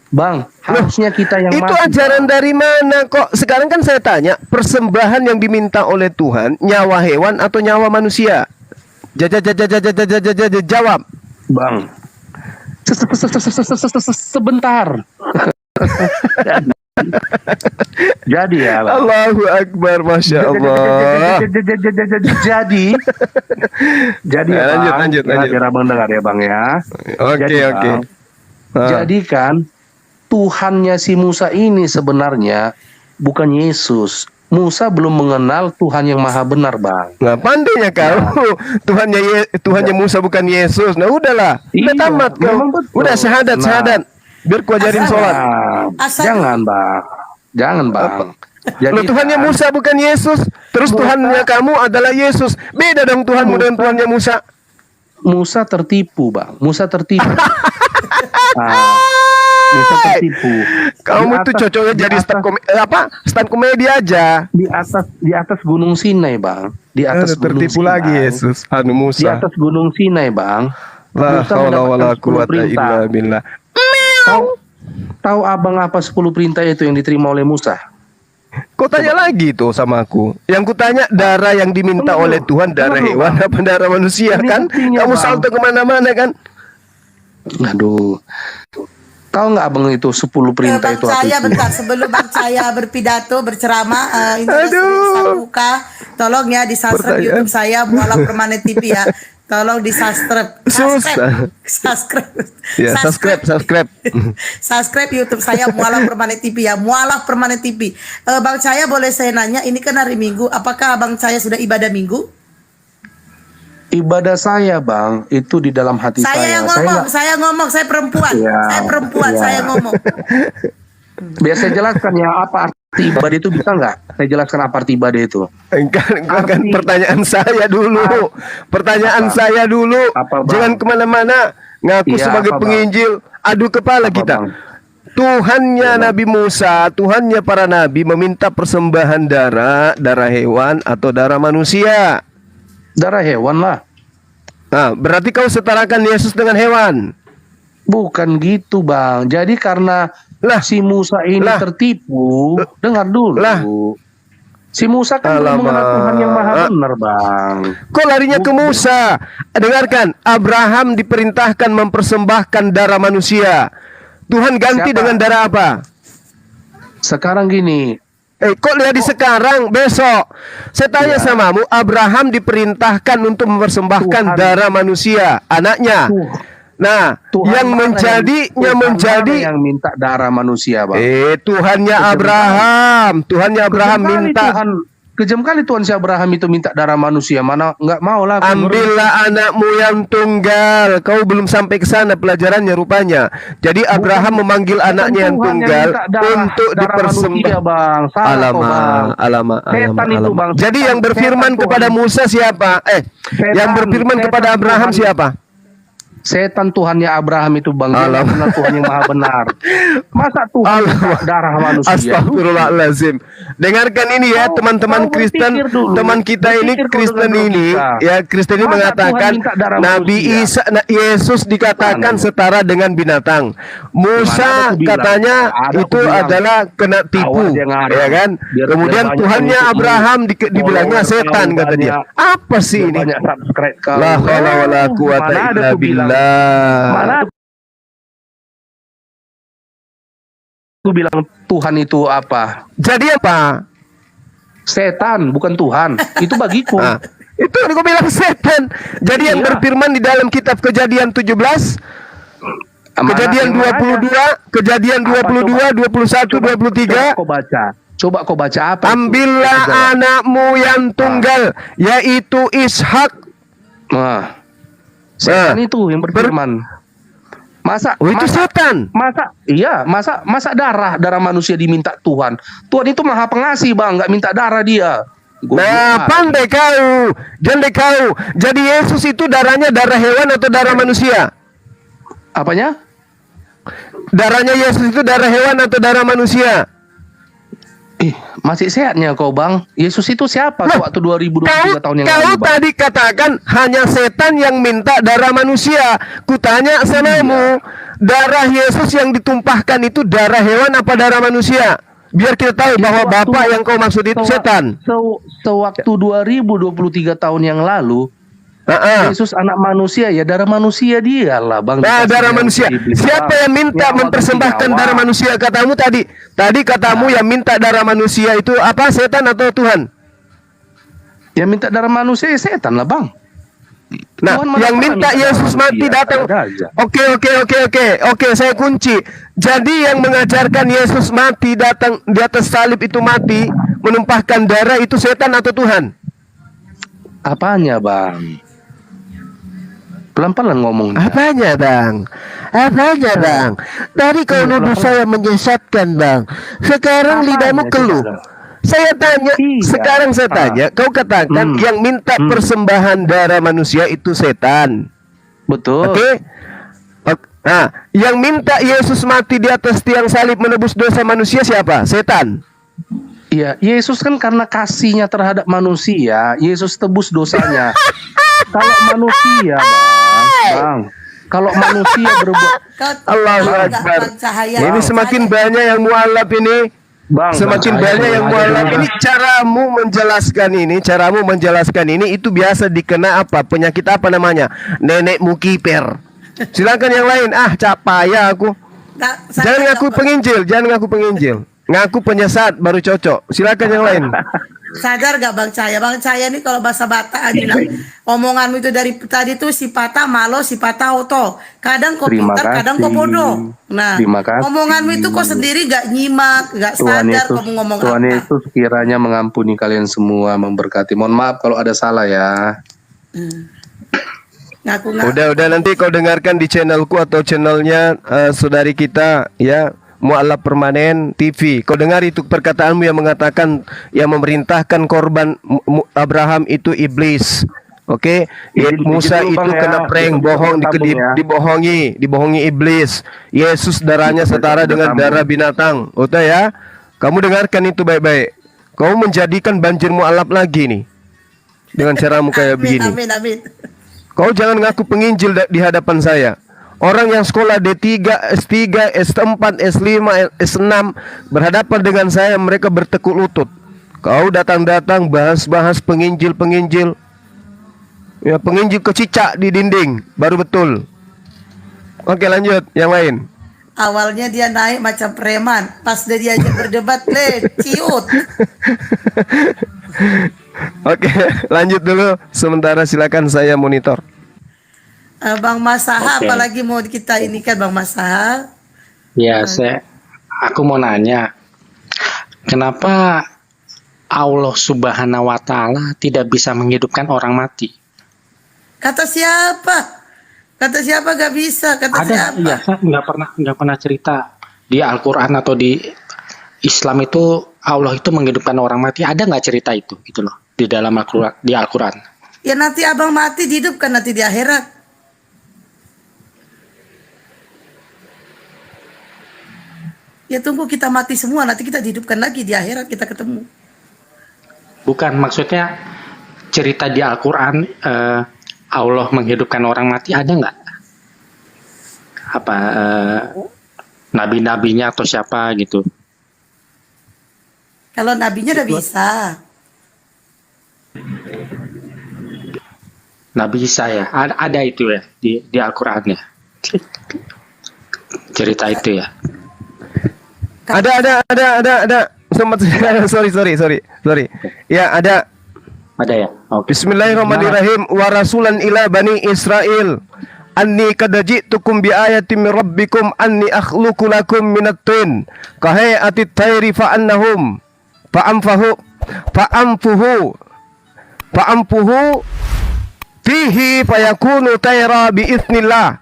Bang, harusnya kita yang Itu mati, ajaran Bang. dari mana kok? Sekarang kan saya tanya, persembahan yang diminta oleh Tuhan, nyawa hewan atau nyawa manusia? Jawab. Bang. Sebentar. Jadi ya, Bang. Allahu Akbar, Masya Allah. Jadi ya, Lanjut, Bang. lanjut. Kira-kira Bang dengar ya, Bang ya. Oke, Jadi, oke. Bang, Jadi kan Tuhannya si Musa ini sebenarnya bukan Yesus. Musa belum mengenal Tuhan yang maha benar, Bang. Nggak pandainya kau. Tuhannya Musa bukan Yesus. Nah udahlah, udah Iya, tamat kau. memang betul. Udah syahadat, Nah. syahadat. Biar ku ajarin sholat. Asal- Jangan, Bang. Jangan, Bang. Jadi Loh, Tuhannya kan, Musa bukan Yesus. Terus Tuhannya kamu adalah Yesus. Beda dong Tuhanmu dengan Tuhannya Musa. Musa tertipu, Bang. Musa tertipu. Nah, Musa tertipu. Kamu Di tuh atas- cocoknya di jadi atas- stand komedi aja. di atas Gunung Sinai, Bang. Di atas Gunung Tertipu Sinai. lagi Yesus. Anu Di Musa. atas Gunung Sinai, Bang. La Musa haula wala mendapatkan 10 quwata perintah. illa billah. Tahu abang apa 10 perintah itu yang diterima oleh Musa? Kau tanya lagi tuh sama aku. Yang kutanya darah yang diminta Tunggu oleh dulu. Tuhan darah Tunggu dulu, hewan apa darah manusia Ini kan? buktinya, Kamu Bang. salto kemana-mana kan? Aduh. Tahu nggak abang itu 10 perintah Bang itu apa Cahaya itu? bentar sebelum Bang Cahaya berpidato berceramah ini Aduh. saya buka tolong ya di subscribe Pertanyaan. YouTube saya Mualaf Permanen TV ya. Tolong di subscribe. Susah. Subscribe. Ya, subscribe. Subscribe YouTube saya Mualaf Permanen TV ya. Mualaf Permanen TV. Bang Cahaya boleh saya nanya ini kan hari Minggu, apakah Bang Cahaya sudah ibadah Minggu? Ibadah saya, Bang, itu di dalam hati saya. Saya yang ngomong, saya perempuan. Ya, Saya perempuan, ya. saya ngomong. Biar saya jelaskan ya apa arti ibadah itu, bisa nggak? Saya jelaskan apa arti ibadah itu. Kan pertanyaan saya dulu. Pertanyaan Apa? saya dulu. Apa, Bang? Jangan kemana-mana. Ngaku Iya, sebagai apa, Bang? penginjil. Adu kepala Apa, kita. Bang? Tuhannya Iya, Bang. Nabi Musa, Tuhannya para nabi meminta persembahan darah hewan atau darah manusia. Darah hewan lah. Nah, berarti kau setarakan Yesus dengan hewan. Bukan gitu, Bang. Jadi karena si Musa ini Lah. tertipu, dengar dulu. Lah. Si Musa kan belum Alamak. mengenal Tuhan yang maha benar, Bang. Kok larinya ke Musa? Dengarkan, Abraham diperintahkan mempersembahkan darah manusia. Tuhan ganti Siapa? dengan darah apa? Sekarang gini, Kok lihat di sekarang, besok? Saya tanya Ya. samamu, Abraham diperintahkan untuk mempersembahkan Tuhan. darah manusia, anaknya. Nah, Tuhan yang mana menjadinya Tuhan menjadi mana yang minta darah manusia, Bang. Tuhannya Abraham. Tuhannya Abraham Kejam kali minta, kejam kali Tuhan si Abraham itu minta darah manusia. Mana nggak mau lah. aku ambillah anakmu yang tunggal. Kau belum sampai ke sana pelajarannya rupanya. Jadi Abraham memanggil anaknya yang Tuhan tunggal minta darah- untuk darah manusia, dipersembahkan. Bang. Salah kok, Bang. Alama. Setan itu, Bang. Jadi Setan- yang berfirman setan kepada Tuhan. Musa siapa? Yang berfirman setan kepada Abraham Tuhan. siapa? Setan Tuhannya Abraham itu, Bang. Dia Alam. nggak kenal Tuhan yang maha benar. Masa Tuhan minta darah manusia? Astagfirullahalazim. Dengarkan ini ya Kau- teman-teman kau Kristen, berpikir dulu. teman kita ini Berpikir kau Kristen dengan ini logika. ya Kristen ini Masa mengatakan Tuhan minta darah Nabi manusia? Isa Yesus dikatakan Mana? setara dengan binatang. Mana Musa aku bilang? katanya Ada aku itu bilang. adalah kena tipu, Awal dia ngarang. ya kan? Biar Kemudian banyak Tuhannya yang Abraham ikut dibilangnya follower setan kau kata dia. banyak. Apa sih ini? Banyak subscribe kau. La haula wala quwata Mana ada illa aku bilang? billah. Mana aku bilang Tuhan itu apa? Jadi apa? Setan, bukan Tuhan. Itu bagiku. Ah, itu yang gue bilang setan. Jadi yang Iya. berfirman di dalam kitab Kejadian 17, Mana Kejadian yang mana? 22, Kejadian Apa, 22, 21, 23. Coba kau baca. Coba kau baca apa? itu? Ambillah Coba. anakmu yang tunggal, yaitu Ishak. Nah, setan Nah. itu yang berfirman. Masa? Oh, itu masa, setan. masa darah manusia diminta Tuhan. Tuhan itu maha pengasih, Bang, nggak minta darah dia. Goblok Nah, banget. pandai kau, jandai kau. Jadi Yesus itu darahnya darah hewan atau darah manusia? Apanya? Darahnya Yesus itu darah hewan atau darah manusia? Masih sehatnya kau, Bang. Yesus itu siapa Loh, waktu 2023 tahun yang Kau lalu, Bang? tadi katakan hanya setan yang minta darah manusia. Kutanya samamu, darah Yesus yang ditumpahkan itu darah hewan apa darah manusia? Biar kita tahu bahwa waktu- Bapak yang kau maksud itu setan. Sewaktu 2023 tahun yang lalu, Heeh. Yesus anak manusia, ya darah manusia dia lah, Bang. Nah, Dikasih darah dari manusia. iblis, Siapa Bang. yang minta Nyawa mempersembahkan ganti darah nyawa. manusia? Katamu tadi. Tadi katamu yang minta darah manusia itu apa? Setan atau Tuhan? Yang minta darah manusia ya setan lah, Bang. Nah, Tuhan mana yang pernah minta minta Yesus manusia, mati datang. ada aja. Oke, saya kunci. Jadi yang mengajarkan Yesus mati datang di atas salib itu mati, menumpahkan darah itu setan atau Tuhan? Apanya, Bang? Pelan-pelan ngomongnya. Apanya, Bang? Tadi kau nuduh saya menyesatkan, Bang. Sekarang Apanya lidahmu keluh. tidak ada? Saya tanya, Iya. sekarang saya tanya, kau katakan yang minta persembahan darah manusia itu setan. Betul. Oke? Nah, yang minta Yesus mati di atas tiang salib menebus dosa manusia siapa? Setan. Iya, Yesus kan karena kasihnya terhadap manusia, Yesus tebus dosanya. Kalau manusia, Bang, kalau manusia berbuat, Allahu Tahu nggak, Akbar. Bang Cahaya? Ini semakin banyak yang mualaf ini. Bang, Semakin Bang, banyak saya yang ada mualaf dulu, ini. Caramu menjelaskan ini itu biasa dikena apa? Penyakit apa namanya? Nenek mukiper. Silakan yang lain. Capaya aku. Jangan ngaku penginjil. Ngaku penyesat baru cocok. Silakan yang lain. Sadar gak Bang Cahaya? Bang Cahaya ini kalau bahasa Batak bilang omonganmu itu dari tadi tuh si patah malo, si patah oto. Kadang kau Terima pintar, kadang kau kasih. bodoh. Nah, Terima kasih. omonganmu itu kau sendiri gak nyimak, gak Tuhan sadar Yesus, kau ngomong Tuhan apa. Yesus kiranya mengampuni kalian semua, memberkati. Mohon maaf kalau ada salah ya. Ngaku-ngaku. Udah nanti kau dengarkan di channelku atau channelnya saudari kita ya, Mu'alaf Permanen TV. Kau dengar itu perkataanmu yang mengatakan yang memerintahkan korban Abraham itu iblis. Oke, Musa dulu, itu Bang, ya. kena prank, bohong, Tabung, ya. dibohongi iblis. Yesus darahnya setara dengan darah binatang. Udah ya, kamu dengarkan itu baik-baik. Kau menjadikan banjir mu'alaf lagi nih dengan caramu kayak begini. Amin. Kau jangan ngaku penginjil di hadapan saya. Orang yang sekolah D3, S3, S4, S5, S6 berhadapan dengan saya, mereka bertekuk lutut. Kau datang-datang bahas-bahas penginjil. Ya, penginjil kecicak di dinding, baru betul. Oke, lanjut, yang lain. Awalnya dia naik macam preman, pas dia diajak berdebat, ciut. Oke, lanjut dulu. Sementara silakan saya monitor. Bang Masaha, Oke. apalagi mau kita ini kan Bang Masaha. Ya, aku mau nanya, kenapa Allah Subhanahu wa Ta'ala tidak bisa menghidupkan orang mati? Kata siapa? Gak bisa? Kata Ada, siapa? ya, saya nggak pernah cerita di Al-Quran atau di Islam itu Allah itu menghidupkan orang mati. Ada nggak cerita itu, gitu loh, di dalam Al-Quran? Ya nanti abang mati dihidupkan nanti di akhirat. Ya tunggu kita mati semua, nanti kita dihidupkan lagi di akhirat, kita ketemu. Bukan, maksudnya cerita di Al-Quran Allah menghidupkan orang mati ada nggak? Apa nabi-nabinya atau siapa gitu? Kalau nabinya udah bisa. Nabi Isa ya, ada itu ya di Al-Quran ya, cerita itu ya. Ada. Sorry. Ya, ada. Ada ya. Oke. Bismillahirrahmanirrahim. Wa rasulan ila bani Israel anni qad ji'tukum bi ayatin min rabbikum anni akhluqu lakum minat tin ka hay'atit tayri fa annahum fa'amfuhu fihi fayakunu tayra bi idznillah.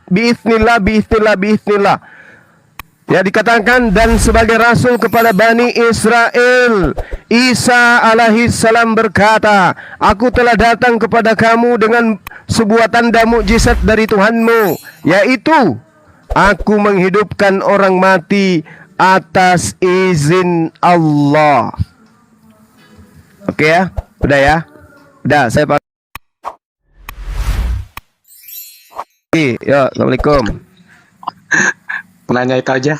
Ya, dikatakan dan sebagai rasul kepada Bani Israel, Isa alaihissalam berkata, aku telah datang kepada kamu dengan sebuah tanda mukjizat dari Tuhanmu, yaitu aku menghidupkan orang mati atas izin Allah. Oke ya, udah ya, udah saya pakai. Ya, assalamualaikum. Menanya itu aja.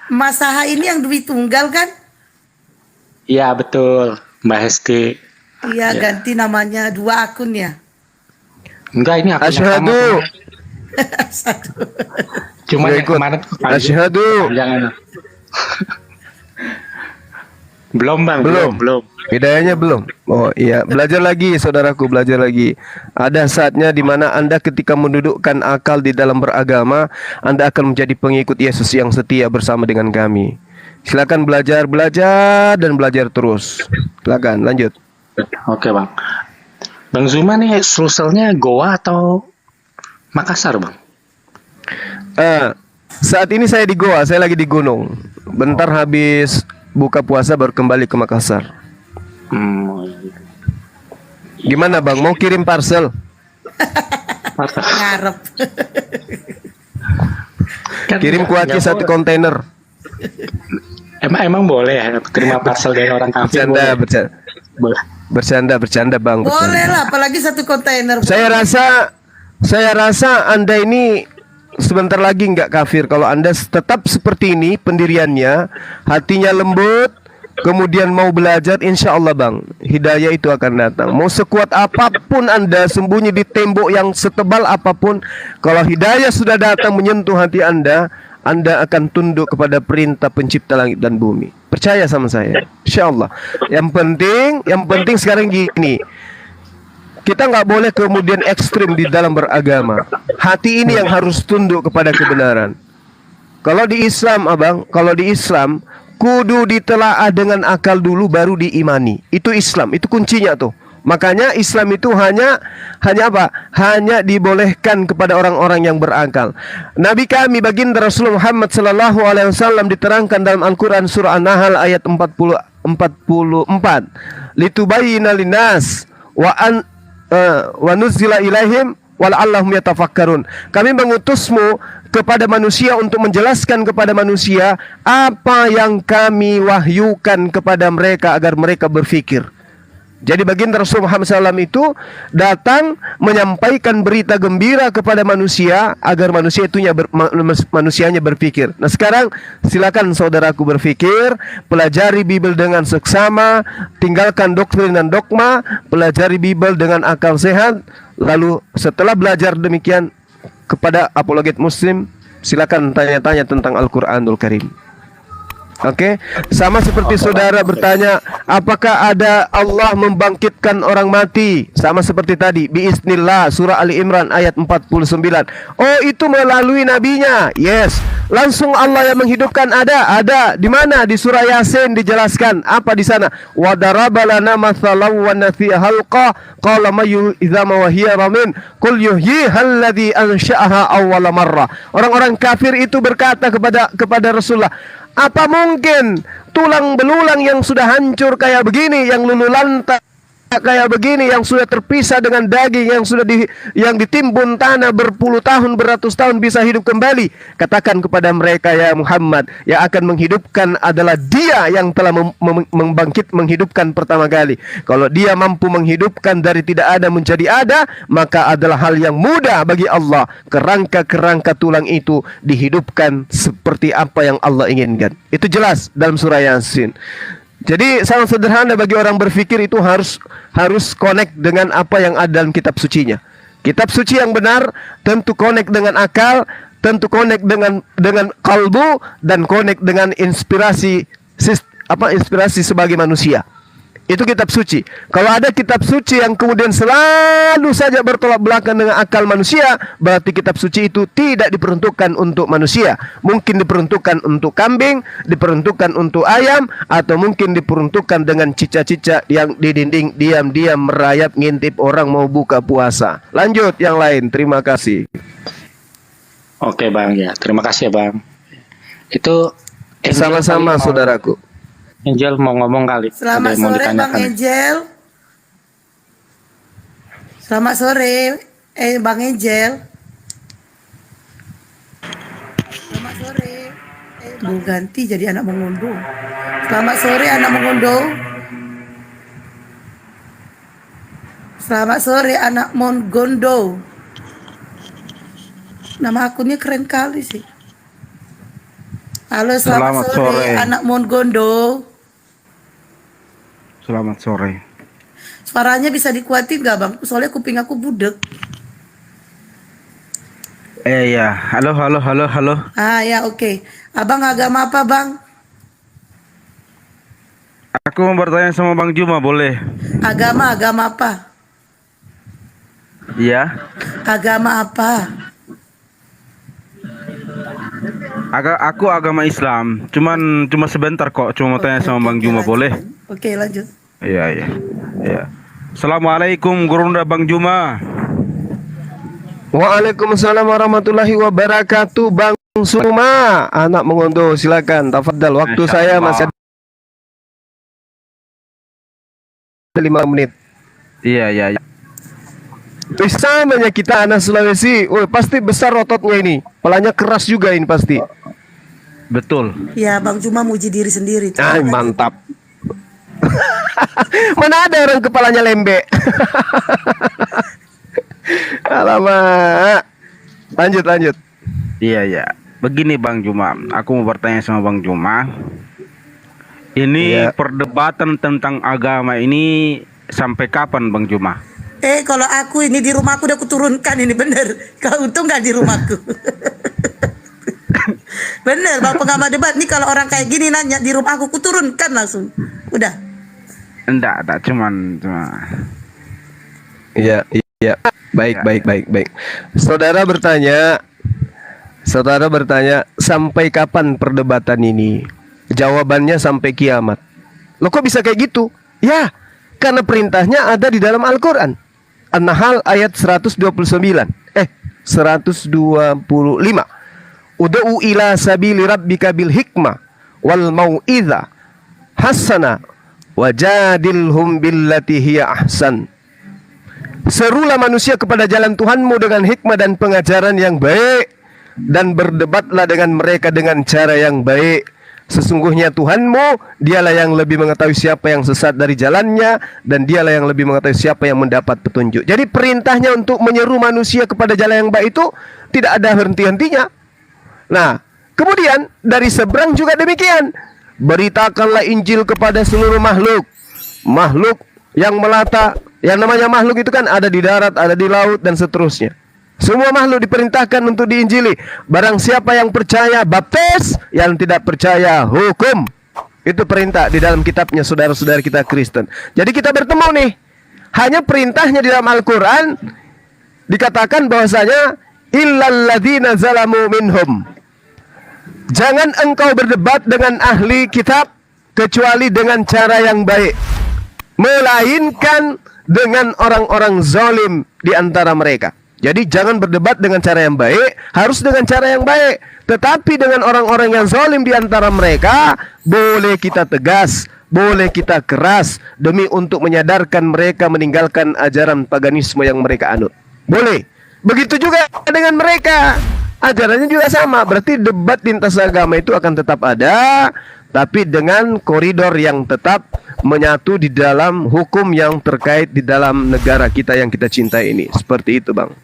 Masaha ini yang duit tunggal kan? Iya betul, Mbak Hesti. Iya, Ya. ganti namanya 2 akun ya. Enggak, ini aku Asyhadu. Cuma Ya, yang ikut. kemarin Asyhadu. Jangan. Belum Bang, Belum. belum. Hidayahnya belum. Oh iya, belajar lagi saudaraku, belajar lagi. Ada saatnya di mana Anda ketika mendudukkan akal di dalam beragama, Anda akan menjadi pengikut Yesus yang setia bersama dengan kami. Silakan belajar, belajar dan belajar terus. Silakan lanjut. Oke bang. Bang Zuma nih Sulselnya Goa atau Makassar bang? Saat ini saya di Goa, saya lagi di gunung. Bentar habis buka puasa baru kembali ke Makassar. Gimana bang, mau kirim parcel? Ngarep. Kirim kuaci satu kontainer. Emang boleh ya terima parcel dari orang kafir? Bercanda, Boleh. Boleh. bercanda bang. Boleh lah, apalagi satu kontainer. Saya rasa Anda ini sebentar lagi nggak kafir kalau Anda tetap seperti ini pendiriannya, hatinya lembut, kemudian mau belajar, insya Allah bang, hidayah itu akan datang. Mau sekuat apapun Anda sembunyi di tembok yang setebal apapun, kalau hidayah sudah datang menyentuh hati Anda akan tunduk kepada perintah pencipta langit dan bumi. Percaya sama saya, insya Allah. Yang penting sekarang gini, kita nggak boleh kemudian ekstrim di dalam beragama. Hati ini yang harus tunduk kepada kebenaran. Kalau di Islam abang, kalau di Islam kudu ditelaah dengan akal dulu baru diimani. Itu Islam, itu kuncinya tuh. Makanya Islam itu hanya apa? Hanya dibolehkan kepada orang-orang yang berakal. Nabi kami baginda Rasulullah Muhammad sallallahu alaihi wasallam diterangkan dalam Al-Qur'an surah An-Nahl ayat 44. Litubayyina linnas wa nuzila ilaihim wal'allahum yatafakkarun. Kami mengutusmu kepada manusia untuk menjelaskan kepada manusia apa yang kami wahyukan kepada mereka agar mereka berfikir. Jadi baginda Rasul Muhammad SAW itu datang menyampaikan berita gembira kepada manusia agar manusianya berpikir. Nah sekarang silakan saudaraku berpikir, pelajari Bible dengan seksama, tinggalkan doktrin dan dogma, pelajari Bible dengan akal sehat. Lalu setelah belajar demikian kepada apologet Muslim, silakan tanya-tanya tentang Al-Quranul Karim. Oke, sama seperti saudara bertanya, apakah ada Allah membangkitkan orang mati? Sama seperti tadi, biiznillah, surah Ali Imran ayat 49. Oh, itu melalui nabinya. Yes. Langsung Allah yang menghidupkan ada. Di mana? Di surah Yasin dijelaskan. Apa di sana? Wa daraba lana mathalan wa nasiya halqa qala mayu idza ma hiya ramin qul yuhyiha alladhi ansha'aha awwala marrah. Orang-orang kafir itu berkata kepada Rasulullah, apa mungkin tulang belulang yang sudah hancur kayak begini, yang lulu lantak kayak begini, yang sudah terpisah dengan daging, yang ditimbun tanah berpuluh tahun, beratus tahun bisa hidup kembali? Katakan kepada mereka, ya Muhammad, yang akan menghidupkan adalah Dia yang telah menghidupkan pertama kali. Kalau Dia mampu menghidupkan dari tidak ada menjadi ada, maka adalah hal yang mudah bagi Allah. Kerangka-kerangka tulang itu dihidupkan seperti apa yang Allah inginkan. Itu jelas dalam surah Yasin. Jadi sangat sederhana bagi orang berpikir itu harus connect dengan apa yang ada dalam kitab sucinya. Kitab suci yang benar tentu connect dengan akal, tentu connect dengan kalbu, dan connect dengan inspirasi sebagai manusia. Itu kitab suci. Kalau ada kitab suci yang kemudian selalu saja bertolak belakang dengan akal manusia, berarti kitab suci itu tidak diperuntukkan untuk manusia. Mungkin diperuntukkan untuk kambing, diperuntukkan untuk ayam, atau mungkin diperuntukkan dengan cicak-cicak yang di dinding diam-diam merayap ngintip orang mau buka puasa. Lanjut yang lain. Terima kasih. Oke bang, ya terima kasih ya bang. Itu Sama-sama saudaraku. Angel mau ngomong kali. Selamat Ada yang mau sore Bang ditanyakan. Angel. Selamat sore Bang Angel. Selamat sore. Mau ganti jadi anak mengondo. Selamat sore anak mengondo. Selamat sore anak Mongondo. Nama akunnya keren kali sih. Halo, selamat sore anak Mongondo. Selamat sore. Suaranya bisa dikuatin gak bang? Soalnya kuping aku budek. Ya, halo. Ah ya, oke. Abang agama apa bang? Aku mau bertanya sama Bang Juma, boleh? Agama apa? Iya. Agama apa? Aku agama Islam. Cuma sebentar kok. Cuma mau tanya sama Bang Juma, lanjut. boleh? Oke, lanjut. Iya. Iya. Assalamualaikum Gurunda Bang Juma. Waalaikumsalam warahmatullahi wabarakatuh. Bang Suma, anak mengondo, silakan. Tafadhal, waktu Masya saya Allah. masih ada 5 menit. Iya. Samanya kita anak Sulawesi, pasti besar ototnya ini. Palanya keras juga ini pasti. Betul. Ya, Bang Juma muji diri sendiri. Ay, mantap. Mana ada orang kepalanya lembek. Alamak. Lanjut. Iya. Begini Bang Juma, aku mau bertanya sama Bang Juma. Ini Iya. perdebatan tentang agama ini sampai kapan Bang Juma? Kalau aku ini di rumahku udah kuturunkan ini bener. Kau untung nggak di rumahku. Bener, Bang pengamat debat. Nih kalau orang kayak gini nanya di rumah aku kuturunkan langsung. Udah. Enggak, cuma Iya. Baik. Saudara bertanya, sampai kapan perdebatan ini? Jawabannya sampai kiamat. Loh kok bisa kayak gitu? Ya, karena perintahnya ada di dalam Al-Quran. An-Nahl ayat 125. Ud'u ila sabili rabbika bil hikmah wal mau'idha hasana wajadilhum billati hiya ahsan. Serulah manusia kepada jalan Tuhanmu dengan hikmah dan pengajaran yang baik, dan berdebatlah dengan mereka dengan cara yang baik. Sesungguhnya Tuhanmu, dialah yang lebih mengetahui siapa yang sesat dari jalannya, dan dialah yang lebih mengetahui siapa yang mendapat petunjuk. Jadi perintahnya untuk menyeru manusia kepada jalan yang baik itu tidak ada henti-hentinya. Nah, kemudian dari seberang juga demikian. Beritakanlah Injil kepada seluruh makhluk. Makhluk yang melata, yang namanya makhluk itu kan ada di darat, ada di laut, dan seterusnya. Semua makhluk diperintahkan untuk diinjili. Barang siapa yang percaya baptis, yang tidak percaya hukum. Itu perintah di dalam kitabnya saudara-saudara kita Kristen. Jadi kita bertemu nih. Hanya perintahnya di dalam Al-Quran dikatakan bahwasanya illal ladzina zalamu minhum. Jangan engkau berdebat dengan ahli kitab kecuali dengan cara yang baik, melainkan dengan orang-orang zalim di antara mereka. Jadi jangan berdebat dengan cara yang baik, harus dengan cara yang baik. Tetapi dengan orang-orang yang zalim di antara mereka, boleh kita tegas, boleh kita keras, demi untuk menyadarkan mereka meninggalkan ajaran paganisme yang mereka anut. Boleh. Begitu juga dengan mereka, ajarannya juga sama. Berarti debat lintas agama itu akan tetap ada, tapi dengan koridor yang tetap menyatu di dalam hukum yang terkait di dalam negara kita yang kita cintai ini. Seperti itu, Bang.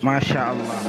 Masya Allah.